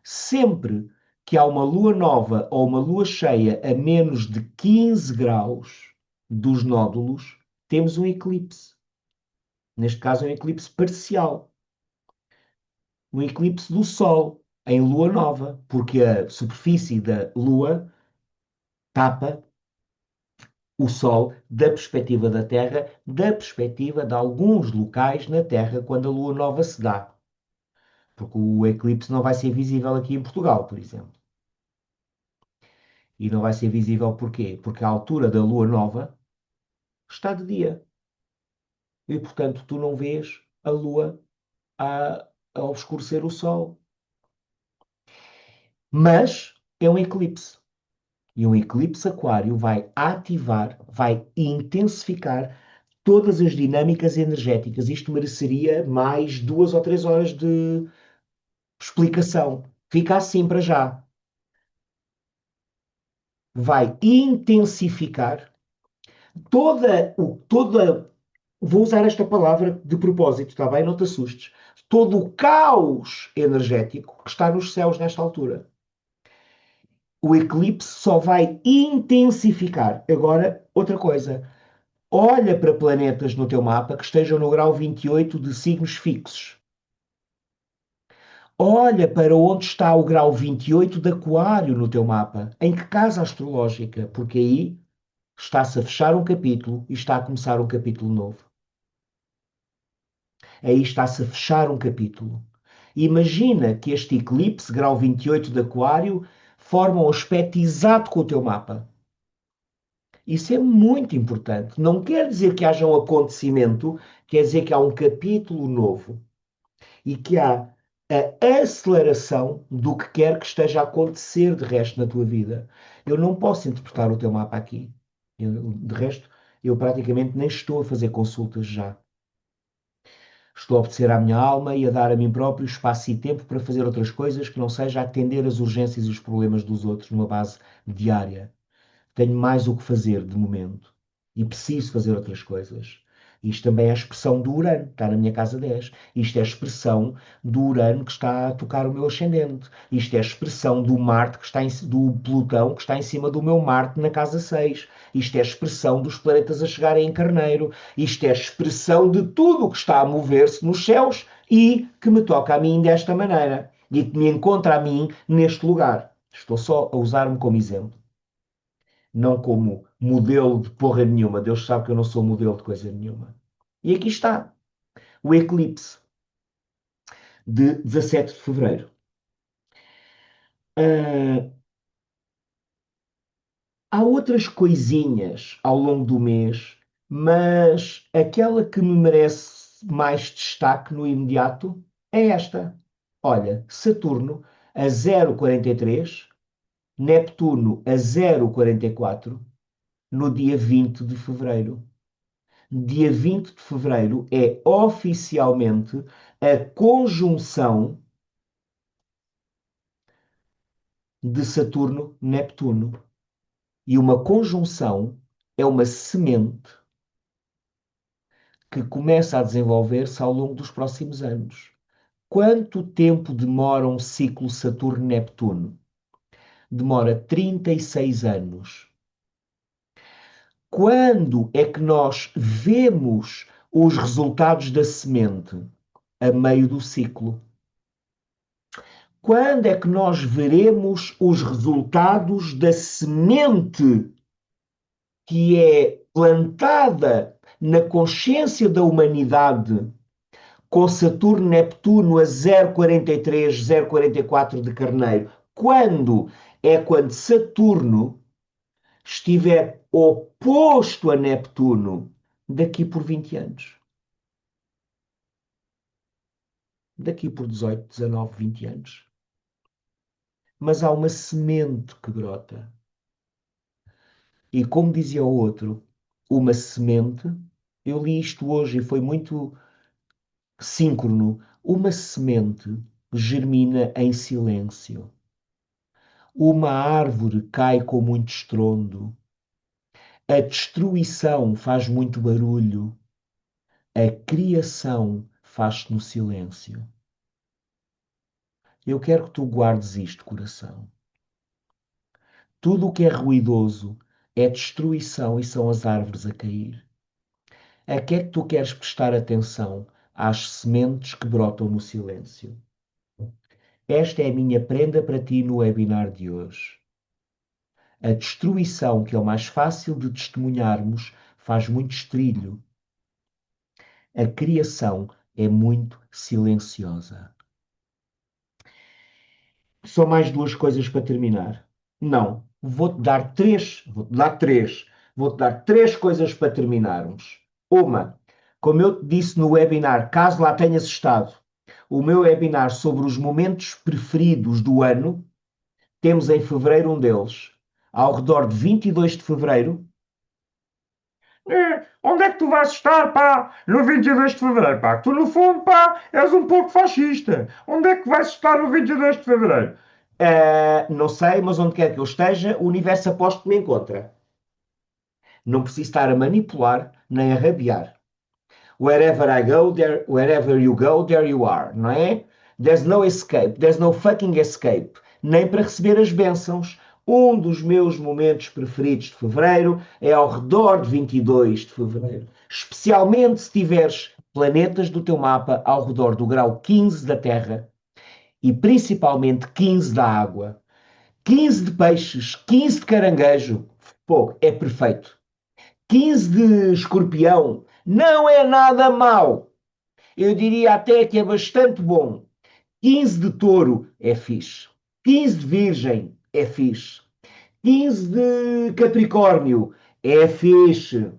sempre que há uma lua nova ou uma lua cheia a menos de 15 graus dos nódulos, temos um eclipse. Neste caso, é um eclipse parcial. Um eclipse do Sol em lua nova, porque a superfície da lua tapa o Sol da perspectiva da Terra, da perspectiva de alguns locais na Terra quando a lua nova se dá. Porque o eclipse não vai ser visível aqui em Portugal, por exemplo. E não vai ser visível porquê? Porque a altura da lua nova está de dia. E, portanto, tu não vês a lua a obscurecer o Sol. Mas é um eclipse. E um eclipse aquário vai ativar, vai intensificar todas as dinâmicas energéticas. Isto mereceria mais 2 ou 3 horas de explicação. Fica assim para já. Vai intensificar toda Vou usar esta palavra de propósito, está bem? Não te assustes. Todo o caos energético que está nos céus nesta altura. O eclipse só vai intensificar. Agora, outra coisa. Olha para planetas no teu mapa que estejam no grau 28 de signos fixos. Olha para onde está o grau 28 de Aquário no teu mapa. Em que casa astrológica? Porque aí está-se a fechar um capítulo e está a começar um capítulo novo. Aí está-se a fechar um capítulo. Imagina que este eclipse, grau 28 de Aquário, forma um aspecto exato com o teu mapa. Isso é muito importante. Não quer dizer que haja um acontecimento, quer dizer que há um capítulo novo e que há a aceleração do que quer que esteja a acontecer de resto na tua vida. Eu não posso interpretar o teu mapa aqui. De resto, eu praticamente nem estou a fazer consultas já. Estou a obedecer à minha alma e a dar a mim próprio espaço e tempo para fazer outras coisas que não seja atender as urgências e os problemas dos outros numa base diária. Tenho mais o que fazer de momento e preciso fazer outras coisas. Isto também é a expressão do Urano, está na minha casa 10. Isto é a expressão do Urano que está a tocar o meu ascendente. Isto é a expressão do Marte que está do Plutão que está em cima do meu Marte na casa 6. Isto é a expressão dos planetas a chegarem em Carneiro. Isto é a expressão de tudo o que está a mover-se nos céus e que me toca a mim desta maneira e que me encontra a mim neste lugar. Estou só a usar-me como exemplo, não como modelo de porra nenhuma. Deus sabe que eu não sou modelo de coisa nenhuma. E aqui está, o eclipse de 17 de fevereiro. Ah, há outras coisinhas ao longo do mês, mas aquela que me merece mais destaque no imediato é esta. Olha, Saturno a 0,43, Neptuno a 0,44, no dia 20 de fevereiro. Dia 20 de fevereiro é oficialmente a conjunção de Saturno-Neptuno. E uma conjunção é uma semente que começa a desenvolver-se ao longo dos próximos anos. Quanto tempo demora um ciclo Saturno-Neptuno? Demora 36 anos. Quando é que nós vemos os resultados da semente? A meio do ciclo. Quando é que nós veremos os resultados da semente que é plantada na consciência da humanidade com Saturno, Neptuno a 0,43, 0,44 de Carneiro? Quando? É quando Saturno estiver oposto a Neptuno daqui por 20 anos. Daqui por 18, 19, 20 anos. Mas há uma semente que brota. E como dizia o outro, uma semente, eu li isto hoje e foi muito síncrono, uma semente germina em silêncio. Uma árvore cai com muito estrondo. A destruição faz muito barulho. A criação faz-se no silêncio. Eu quero que tu guardes isto, coração. Tudo o que é ruidoso é destruição e são as árvores a cair. A que é que tu queres prestar atenção? Às sementes que brotam no silêncio. Esta é a minha prenda para ti no webinar de hoje. A destruição, que é o mais fácil de testemunharmos, faz muito estrilho. A criação é muito silenciosa. Só mais duas coisas para terminar. Não, vou-te dar três, vou-te dar três coisas para terminarmos. Uma, como eu te disse no webinar, caso lá tenhas estado, o meu webinar sobre os momentos preferidos do ano, temos em fevereiro um deles. Ao redor de 22 de fevereiro. Onde é que tu vais estar, pá? No 22 de fevereiro, pá? Tu, no fundo, pá, és um pouco fascista. Onde é que vais estar no 22 de fevereiro? Não sei, mas onde quer que eu esteja, o universo aposto que me encontra. Não preciso estar a manipular nem a rabiar. Wherever I go, there, wherever you go, there you are, não é? There's no escape, there's no fucking escape. Nem para receber as bênçãos. Um dos meus momentos preferidos de fevereiro é ao redor de 22 de fevereiro. Especialmente se tiveres planetas do teu mapa ao redor do grau 15 da Terra e principalmente 15 da água. 15 de peixes, 15 de caranguejo, pô, é perfeito. 15 de escorpião, não é nada mau. Eu diria até que é bastante bom. 15 de touro é fixe. 15 de virgem é fixe. 15 de capricórnio é fixe.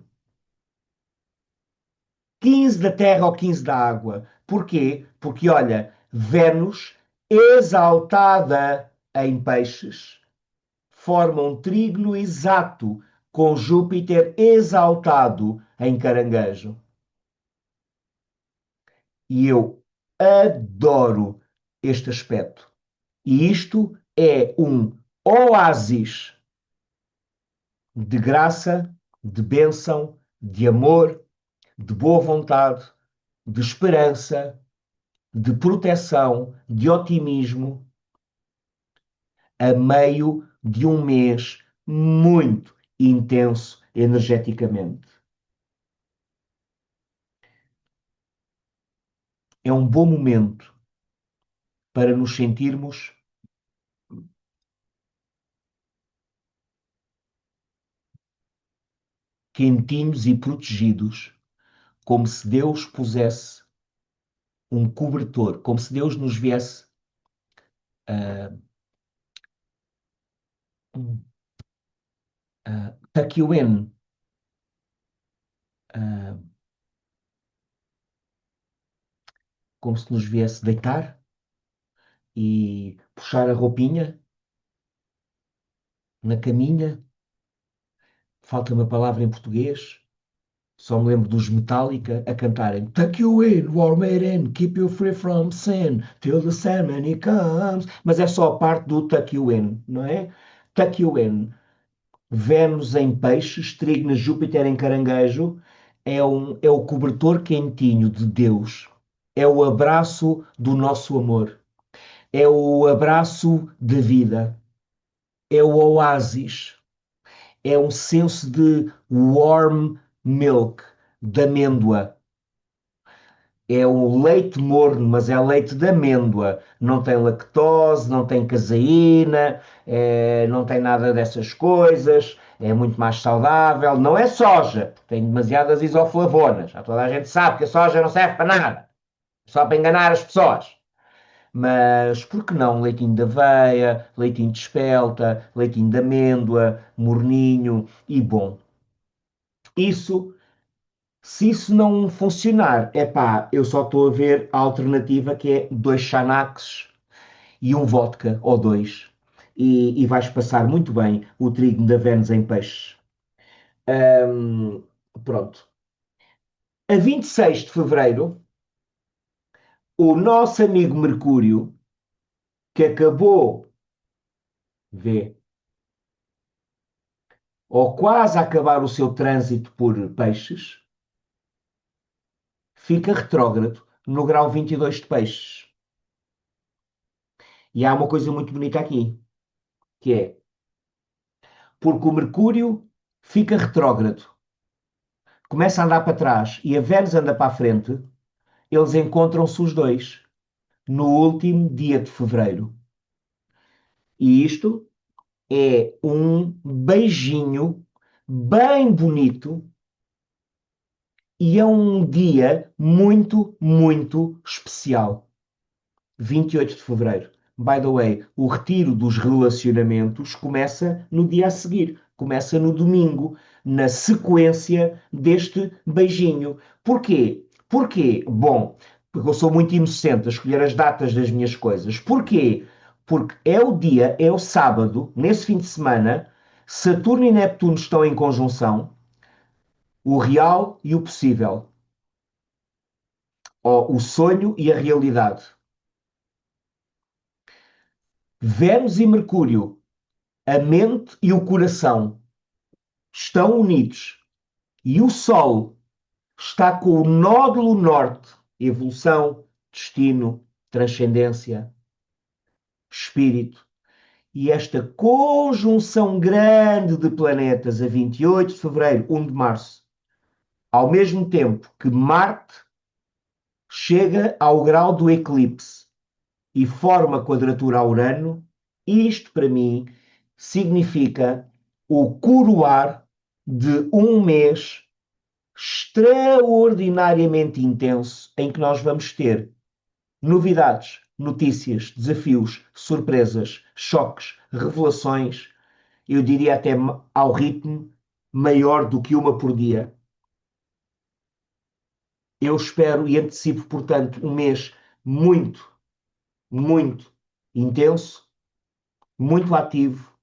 15 da terra ou 15 da água. Porquê? Porque, olha, Vênus exaltada em peixes forma um trígono exato com Júpiter exaltado em caranguejo. E eu adoro este aspecto. E isto é um oásis de graça, de bênção, de amor, de boa vontade, de esperança, de proteção, de otimismo, a meio de um mês muito intenso energeticamente. É um bom momento para nos sentirmos quentinhos e protegidos, como se Deus pusesse um cobertor, como se Deus nos viesse uh, tuck you in, uh, como se nos viesse deitar e puxar a roupinha na caminha. Falta uma palavra em português. Só me lembro dos Metallica a cantarem Tuck you in, warm it in, keep you free from sin, till the ceremony comes. Mas é só a parte do tuck you in, não é? Tuck you in. Vênus em peixes, Trigna, Júpiter em caranguejo, é o cobertor quentinho de Deus. É o abraço do nosso amor. É o abraço da vida. É o oásis. É um senso de warm milk, de amêndoa. É o leite morno, mas é leite de amêndoa. Não tem lactose, não tem caseína, não tem nada dessas coisas. É muito mais saudável. Não é soja, tem demasiadas isoflavonas. Já toda a gente sabe que a soja não serve para nada, só para enganar as pessoas. Mas por que não leitinho de aveia, leitinho de espelta, leitinho de amêndoa, morninho e bom? Isso, se isso não funcionar, é pá, eu só estou a ver a alternativa que é dois Xanax e um vodka ou dois. E vais passar muito bem o trigo da Vênus em peixes. Hum, pronto. A 26 de fevereiro, o nosso amigo Mercúrio, que acabou, vê, ou quase a acabar o seu trânsito por peixes, fica retrógrado no grau 22 de peixes. E há uma coisa muito bonita aqui, que é, porque o Mercúrio fica retrógrado, começa a andar para trás e a Vênus anda para a frente, eles encontram-se os dois no último dia de fevereiro. E isto é um beijinho bem bonito e é um dia muito, muito especial. 28 de fevereiro. By the way, o retiro dos relacionamentos começa no dia a seguir, começa no domingo, na sequência deste beijinho. Porquê? Porquê? Bom, porque eu sou muito inocente a escolher as datas das minhas coisas. Porquê? Porque é o dia, é o sábado, nesse fim de semana, Saturno e Neptuno estão em conjunção, o real e o possível, ou o sonho e a realidade. Vênus e Mercúrio, a mente e o coração estão unidos e o Sol está com o nódulo norte, evolução, destino, transcendência, espírito. E esta conjunção grande de planetas a 28 de fevereiro, 1 de março, ao mesmo tempo que Marte chega ao grau do eclipse e forma quadratura a Urano, isto para mim significa o coroar de um mês extraordinariamente intenso em que nós vamos ter novidades, notícias, desafios, surpresas, choques, revelações, eu diria até ao ritmo maior do que uma por dia. Eu espero e antecipo, portanto, um mês muito, muito intenso, muito ativo,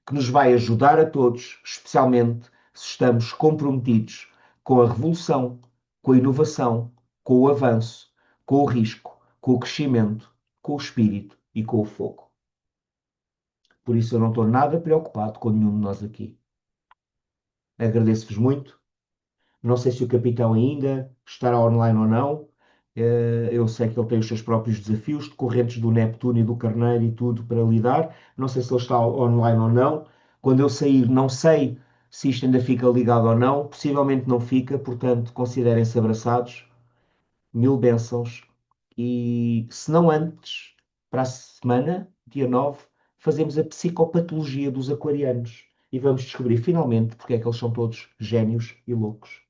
que nos vai ajudar a todos, especialmente se estamos comprometidos com a revolução, com a inovação, com o avanço, com o risco, com o crescimento, com o espírito e com o fogo. Por isso eu não estou nada preocupado com nenhum de nós aqui. Agradeço-vos muito. Não sei se o capitão ainda estará online ou não. Eu sei que ele tem os seus próprios desafios, decorrentes do Neptuno e do Carneiro e tudo para lidar. Não sei se ele está online ou não. Quando eu sair, não sei se isto ainda fica ligado ou não. Possivelmente não fica, portanto, considerem-se abraçados. Mil bênçãos. E se não antes, para a semana, dia 9, fazemos a psicopatologia dos aquarianos. E vamos descobrir finalmente porque é que eles são todos génios e loucos.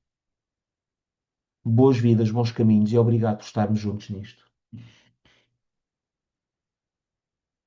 Boas vidas, bons caminhos e obrigado por estarmos juntos nisto.